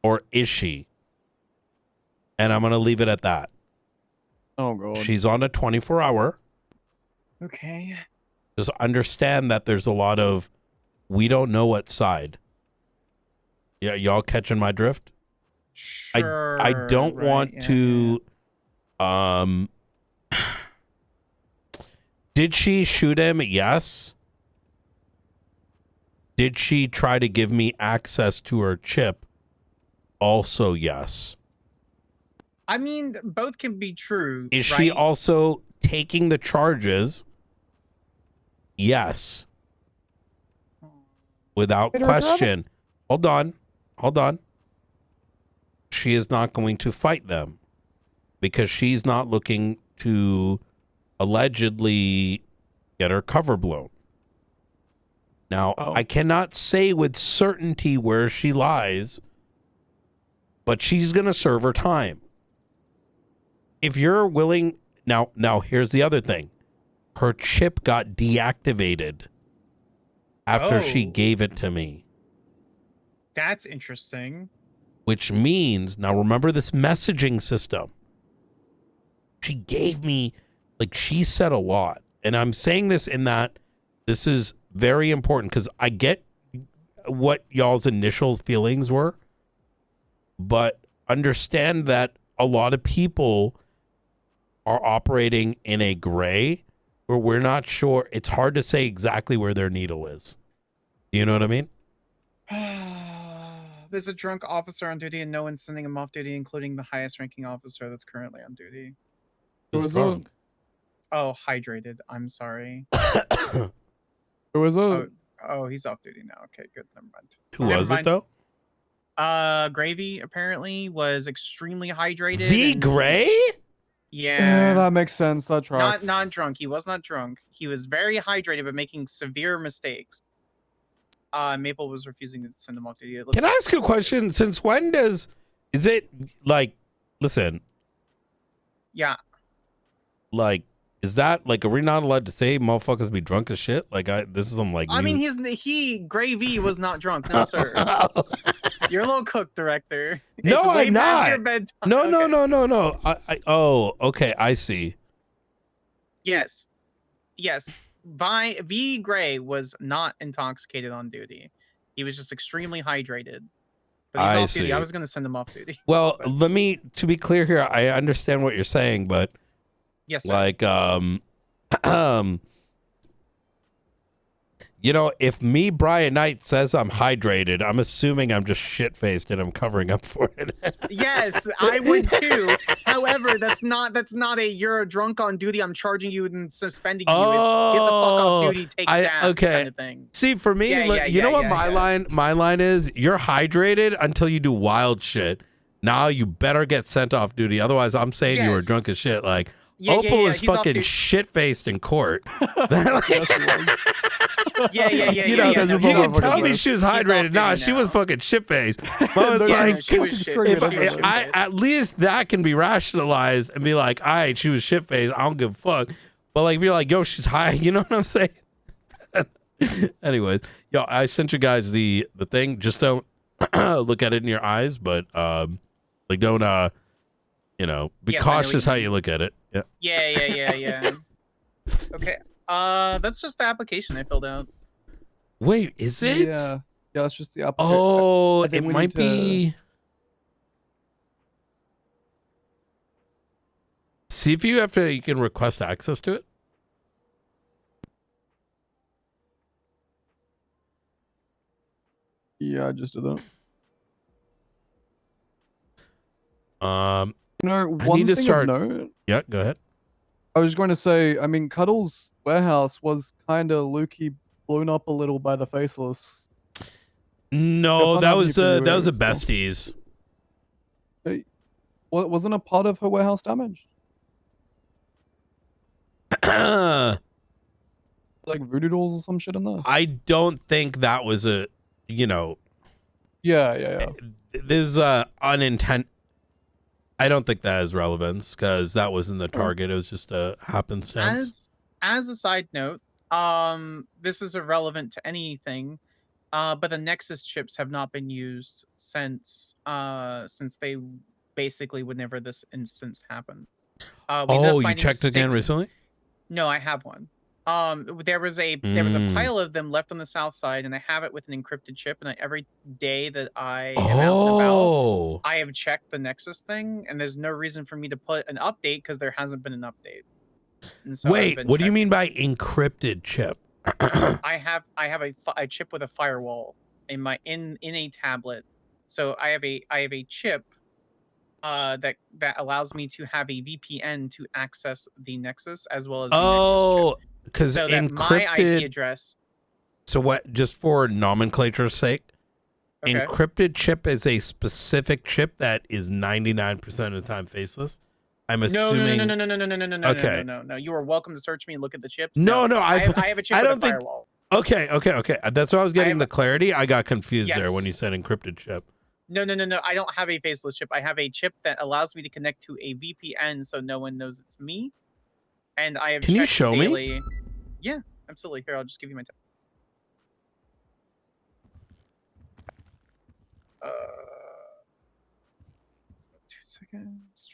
Or is she? And I'm gonna leave it at that. Oh god. She's on a 24-hour. Okay. Just understand that there's a lot of we don't know what side. Yeah, y'all catching my drift? Sure. I don't right, want yeah, to Did she shoot him? Yes. Did she try to give me access to her chip? Also, yes. I mean, both can be true. Is right? she also taking the charges? Yes. Without question. Hold on. She is not going to fight them because she's not looking to allegedly get her cover blown. Now, I cannot say with certainty where she lies, but she's going to serve her time. If you're willing, now here's the other thing. Her chip got deactivated after she gave it to me. That's interesting. Which means, now remember this messaging system. She gave me, like she said a lot. And I'm saying this in that this is very important because I get what y'all's initial feelings were. But understand that a lot of people are operating in a gray where we're not sure. It's hard to say exactly where their needle is. You know what I mean? There's a drunk officer on duty and no one's sending him off duty, including the highest ranking officer that's currently on duty. Who's drunk? Oh, hydrated. I'm sorry. Who was it? Oh, he's off duty now. Okay, good. Never mind. Who was it though? Gravy apparently was extremely hydrated. V Gray? Yeah, that makes sense. That tracks. not drunk. He was not drunk. He was very hydrated, but making severe mistakes. Maple was refusing to send him off duty. Can I ask a question? Since when is it like, listen. Yeah. Like, is that like, are we not allowed to say motherfuckers be drunk as shit? Like, this is some like. I mean, Gravy was not drunk. No, sir. You're a little cooked, director. No, It's way I'm past not. your bedtime. No, Okay. no. Oh, okay. I see. Yes. V Gray was not intoxicated on duty. He was just extremely hydrated. But he's off duty. I was going to send him off duty. Well, to be clear here, I understand what you're saying, but yes, sir. like, you know, if me, Brian Knight, says I'm hydrated, I'm assuming I'm just shit-faced and I'm covering up for it. Yes, I would too. However, that's not a you're a drunk on duty, I'm charging you and suspending you. It's get the fuck off duty, take that kind of thing. See, for me, you know what my line is? You're hydrated until you do wild shit. Now you better get sent off duty. Otherwise, I'm saying you were drunk as shit. Like, Opal was fucking shit-faced in court. Yeah. You know, No, you can tell me she was hydrated. Nah, she was fucking shit-faced. But it's like, at least that can be rationalized and be like, all right, she was shit-faced. I don't give a fuck. But like, if you're like, yo, she's high. You know what I'm saying? Anyways, yo, I sent you guys the thing. Just don't look at it in your eyes, but like don't you know, be cautious how you look at it. Yeah. Okay. That's just the application I filled out. Wait, is it? Yeah, that's just the application. Oh, it might be. See if you can request access to it. Yeah, I just did that. You know, I one need to thing start. of note, Yeah, go ahead. I was going to say, I mean, Cuddle's warehouse was kind of looky blown up a little by the faceless. No, that was a besties. Hey, wasn't a part of her warehouse damaged? Like voodoo dolls or some shit in there? I don't think that was a, you know. Yeah. This unintent. I don't think that has relevance because that wasn't the target. It was just a happenstance. As a side note, this is irrelevant to anything, but the Nexus chips have not been used since they basically whenever this instance happened. Oh, you checked again recently? No, I have one. There was a pile of them left on the south side, and I have it with an encrypted chip. And every day that I am out and about, I have checked the Nexus thing, and there's no reason for me to put an update because there hasn't been an update. And so wait, what do you mean by encrypted chip? I have a chip with a firewall in a tablet. So I have a chip that allows me to have a VPN to access the Nexus as well as the Nexus chip. Because so encrypted my IP address. So what? Just for nomenclature's sake, encrypted chip is a specific chip that is 99% of the time faceless. I'm assuming. No. Okay. No. You are welcome to search me and look at the chips. No. I have a chip with a firewall. Okay. That's why I was getting the clarity. I got confused there when you said encrypted chip. No. I don't have a faceless chip. I have a chip that allows me to connect to a VPN so no one knows it's me. And I have. Can you show me? Yeah, absolutely. Here, I'll just give you my. 2 seconds.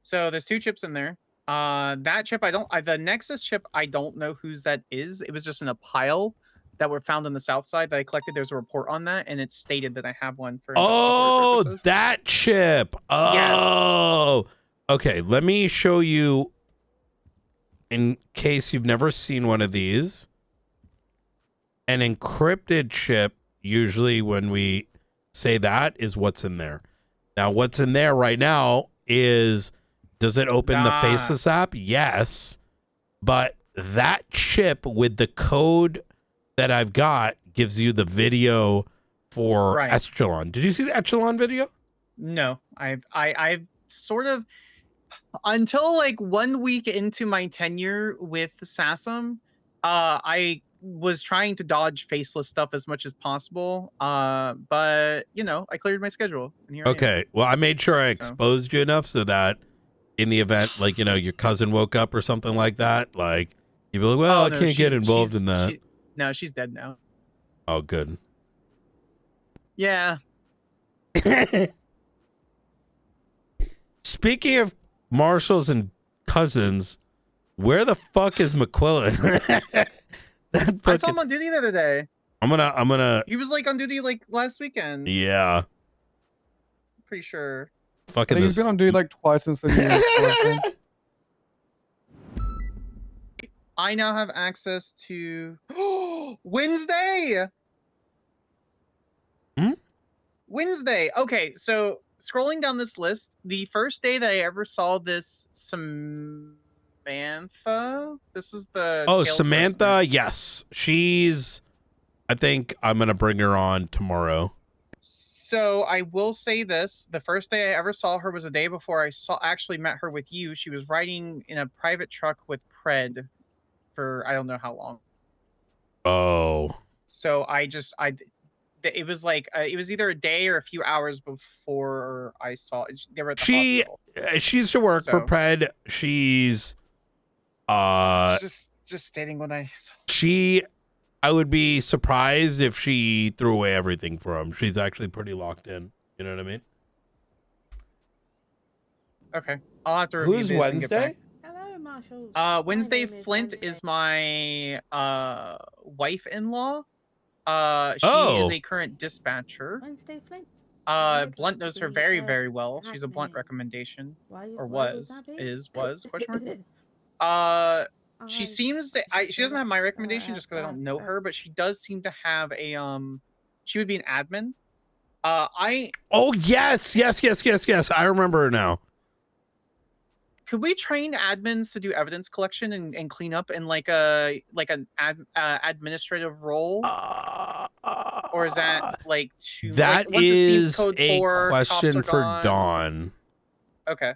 So there's 2 chips in there. That chip the Nexus chip, I don't know whose that is. It was just in a pile that were found on the south side that I collected. There's a report on that, and it stated that I have one for investigatory purposes. That chip. Oh. Yes. Okay, let me show you in case you've never seen one of these. An encrypted chip, usually when we say that, is what's in there. Now, what's in there right now is, does it open the Faceless app? Yes. But that chip with the code that I've got gives you the video for Echelon. Did you see the Echelon video? No, I've sort of, until like 1 week into my tenure with SASM, I was trying to dodge faceless stuff as much as possible. But you know, I cleared my schedule. And here I am. Well, I made sure I exposed you enough so that in the event, like, you know, your cousin woke up or something like that, like, you'd be like, well, I can't get involved in that. No, she's dead now. Oh, good. Yeah. Speaking of Marshals and cousins, where the fuck is McQuillan? I saw him on duty the other day. I'm gonna. He was like on duty like last weekend. Yeah. Pretty sure. Fucking. He's been on duty like twice since the New Year's. I now have access to Wednesday. Wednesday. Okay, so scrolling down this list, the first day that I ever saw this Samantha. This is the Samantha. Person. Yes, she's. I think I'm gonna bring her on tomorrow. So I will say this: the first day I ever saw her was a day before I actually met her with you. She was riding in a private truck with Pred for I don't know how long. Oh. So it was like it was either a day or a few hours before I saw they were at the hospital. She used to work for So Pred. She's just stating what I saw. I would be surprised if she threw away everything for him. She's actually pretty locked in. You know what I mean? Okay, I'll have to review Who's this and get back. Hello, Marshall. Wednesday Flint is my wife-in-law. She is Oh. a current dispatcher. Wednesday, Flint. Blunt knows her very, very well. She's a Blunt recommendation, or was question mark. She seems to, she doesn't have my recommendation just because I don't know her, but she does seem to have a she would be an admin. Oh yes. I remember her now. Could we train admins to do evidence collection and clean up in like an administrative role? Or is that like too? That like, once it seems is code a 4, question for gone. Dawn. Okay.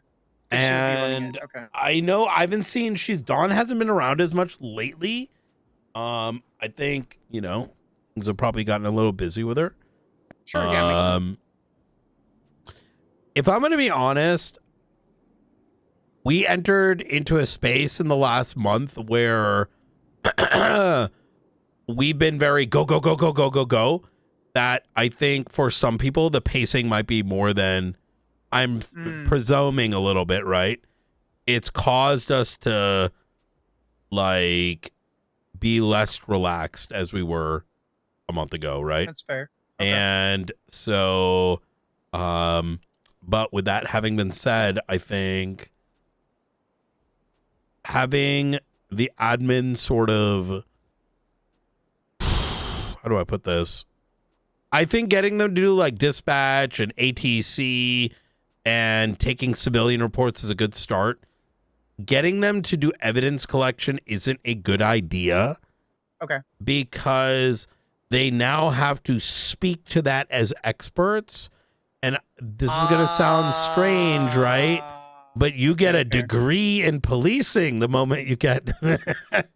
And okay. I know I haven't seen Dawn hasn't been around as much lately. I think, things have probably gotten a little busy with her. Sure, yeah, makes sense. If I'm gonna be honest, we entered into a space in the last month where we've been very go, that I think for some people, the pacing might be more than I'm presuming a little bit, right? It's caused us to like be less relaxed as we were a month ago, right? That's fair. Okay. And so, but with that having been said, I think having the admin sort of, how do I put this? I think getting them to do like dispatch and ATC and taking civilian reports is a good start. Getting them to do evidence collection isn't a good idea. Okay. Because they now have to speak to that as experts. And this is going to sound strange, right? But you get a degree in policing the moment you get,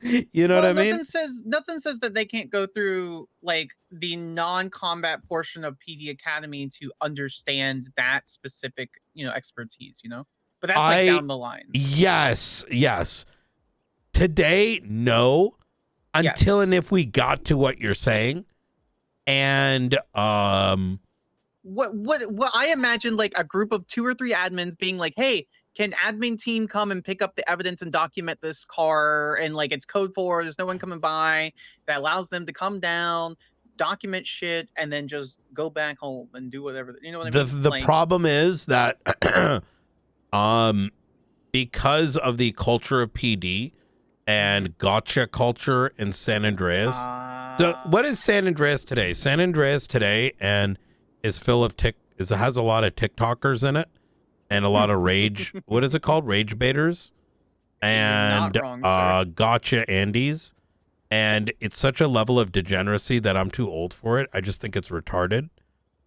you know what I mean? Nothing says that they can't go through like the non-combat portion of PD Academy to understand that specific, expertise, but that's like down the line. Yes. Today, no, until and if we got to what you're saying. And, what I imagine like a group of 2 or 3 admins being like, hey, can admin team come and pick up the evidence and document this car and like it's code 4, there's no one coming by, that allows them to come down, document shit, and then just go back home and do whatever, you know what I mean? The problem is that because of the culture of PD and gotcha culture in San Andreas. So what is San Andreas today? San Andreas today is full of has a lot of TikTokers in it. And a lot of rage, what is it called? Rage baiters and gotcha Andes. And it's such a level of degeneracy that I'm too old for it. I just think it's retarded.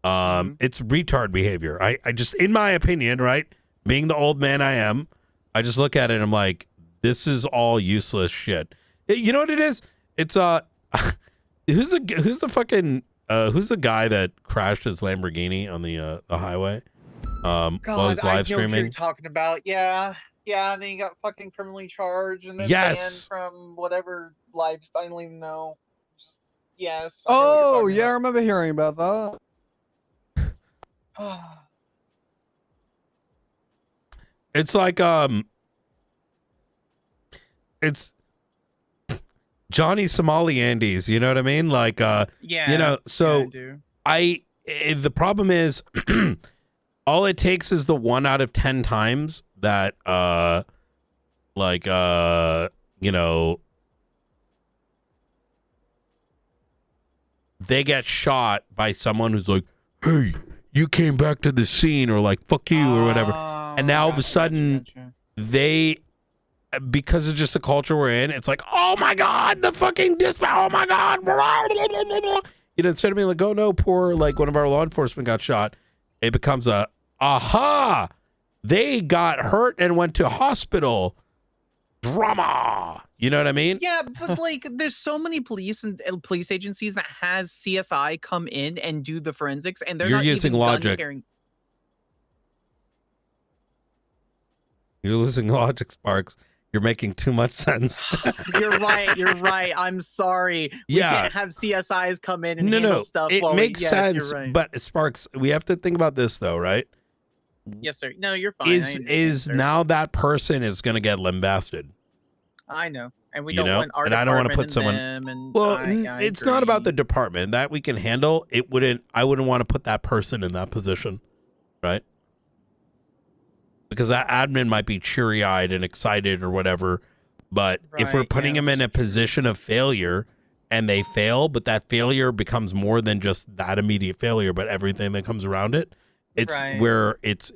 It's retard behavior. I just, in my opinion, right? Being the old man I am, I just look at it and I'm like, this is all useless shit. You know what it is? It's who's the guy that crashed his Lamborghini on the highway? God, while he's live streaming. Who you're talking about. Yeah, and then he got fucking criminally charged and then banned from whatever live. I don't even know. Yes. Oh yeah, I remember hearing about that. It's like it's Johnny Somali Andes. You know what I mean? Like yeah. So I the problem is. All it takes is the 1 out of 10 times that, they get shot by someone who's like, hey, you came back to the scene, or like, fuck you, or whatever. And now all of a sudden, they, because it's just the culture we're in, it's like, oh my God, the fucking dispatch, oh my God. instead of being like, oh no, poor, like one of our law enforcement got shot, it becomes aha, they got hurt and went to hospital. Drama. You know what I mean? Yeah, but like, there's so many police and police agencies that has CSI come in and do the forensics, and they're You're not using even logic. You're losing logic, Sparks. You're making too much sense. You're right. You're right. I'm sorry. We can't have CSIs come in and handle stuff. It makes sense, you're right. but Sparks, we have to think about this though, right? Yes, sir. No, you're fine. Is now that person is going to get lambasted? I know, and we don't want our and I don't want to put someone. It's not about the department that we can handle. I wouldn't want to put that person in that position, right? Because that admin might be cheery-eyed and excited or whatever, but if we're putting them in a position of failure and they fail, but that failure becomes more than just that immediate failure, but everything that comes around it, it's where it's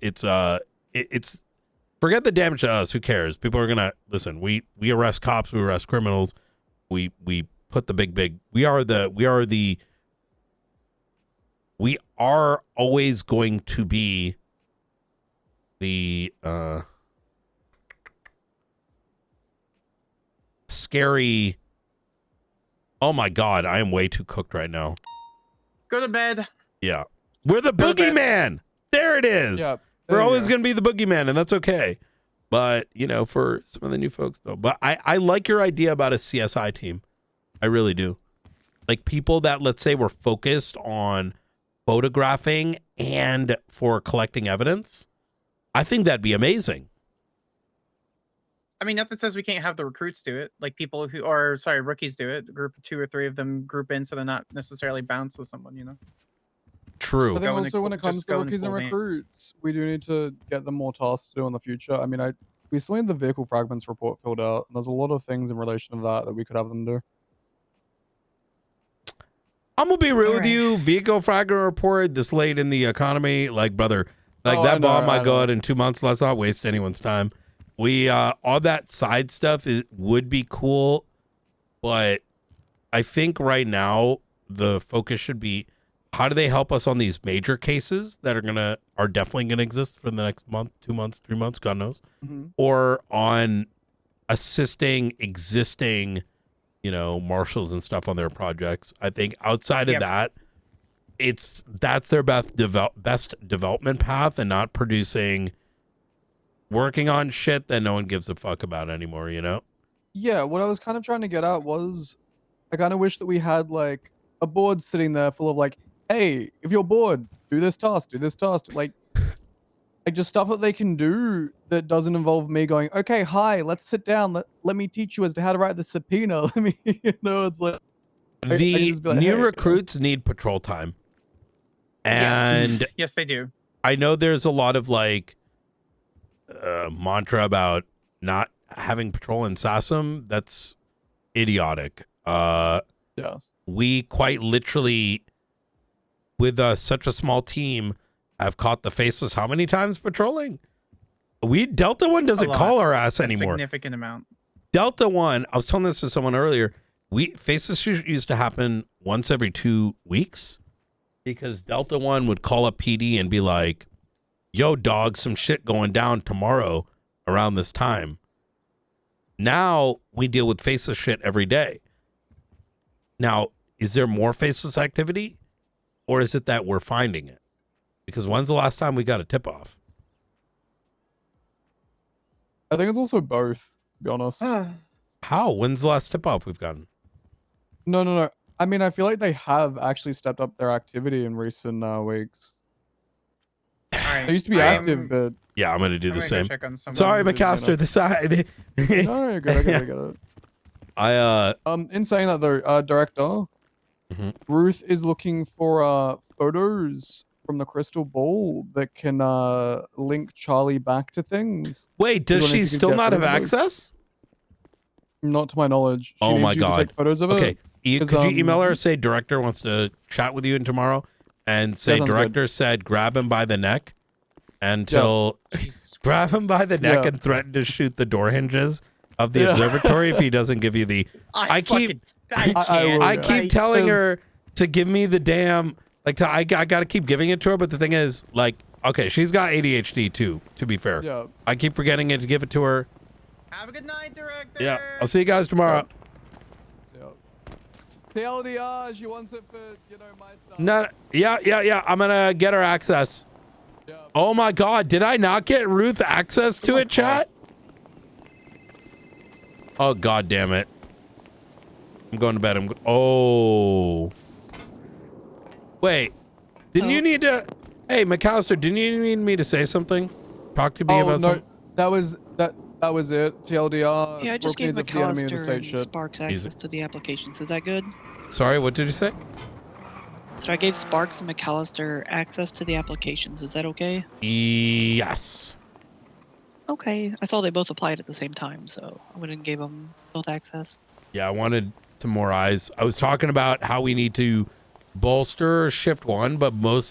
forget the damage to us. Who cares? People are gonna listen. We arrest cops. We arrest criminals. We put the big. We are always going to be the scary. Oh my God, I am way too cooked right now. Go to bed. Yeah, we're the boogeyman. There it is. Yeah, we're always going to be the boogeyman, and that's okay. But for some of the new folks, though. But I like your idea about a CSI team. I really do. Like people that, let's say, were focused on photographing and for collecting evidence. I think that'd be amazing. I mean, nothing says we can't have the recruits do it. Like people rookies do it. A group of 2 or 3 of them group in, so they're not necessarily bounced with someone. True. So I think also when it comes to rookies and recruits, we do need to get them more tasks to do in the future. I mean, we still need the vehicle fragments report filled out, and there's a lot of things in relation to that we could have them do. I'm gonna be real with you. Vehicle fragment report this late in the economy, like brother, that bomb might go out in 2 months. Let's not waste anyone's time. We all that side stuff would be cool, but I think right now the focus should be how do they help us on these major cases that are definitely gonna exist for the next month, 2 months, 3 months, God knows, or on assisting existing, marshals and stuff on their projects. I think outside of that, that's their best development path, and not working on shit that no one gives a fuck about anymore. Yeah, what I was kind of trying to get at was I kind of wish that we had like a board sitting there full of like, hey, if you're bored, do this task, like just stuff that they can do that doesn't involve me going, okay, hi, let's sit down, let me teach you as to how to write the subpoena. Let me, it's like the new recruits need patrol time, and yes, they do. I know there's a lot of like mantra about not having patrol in SASM. That's idiotic. Yes, we quite literally, with such a small team, have caught the faceless how many times patrolling? Delta 1 doesn't call our ass anymore. A significant amount. Delta 1, I was telling this to someone earlier, faceless used to happen once every 2 weeks because Delta 1 would call up PD and be like, yo, dog, some shit going down tomorrow around this time. Now we deal with faceless shit every day. Now, is there more faceless activity, or is it that we're finding it? Because when's the last time we got a tip-off? I think it's also both, to be honest. How? When's the last tip-off we've gotten? No. I mean, I feel like they have actually stepped up their activity in recent weeks. They used to be active, but... Yeah, I'm going to do the same. Sorry, McCallister, the side. No, you're good. I get it. In saying that, though, Director, Ruth is looking for photos from the crystal ball that can link Charlie back to things. Wait, does she still not have access? Not to my knowledge. She oh needs my you God! To take photos of okay, it. Could you email her? Say director wants to chat with you tomorrow, and say director said grab him by the neck until grab him by the neck and threaten to shoot the door hinges of the observatory if he doesn't give you the. I keep telling her. to give me the damn, like, I got to keep giving it to her. But the thing is, like, okay, she's got ADHD too, to be fair. Yeah. I keep forgetting it to give it to her. Have a good night, director. Yeah. I'll see you guys tomorrow. TLDR, she wants it for, my stuff. No, yeah. I'm going to get her access. Yeah. Oh my God. Did I not get Ruth access to it, chat? Oh, God damn it. I'm going to bed. Oh. Wait. Didn't you need to... Hey, McCallister, didn't you need me to say something? Talk to me about something? That was it. TLDR. Yeah, I just gave Brooke needs a enemy of the McCallister state and shit. Sparks access to the applications. Is that good? Sorry, what did you say? So I gave Sparks and McCallister access to the applications. Is that okay? Yes. Okay. I saw they both applied at the same time, so I went and gave them both access. Yeah, I wanted some more eyes. I was talking about how we need to bolster shift 1, but most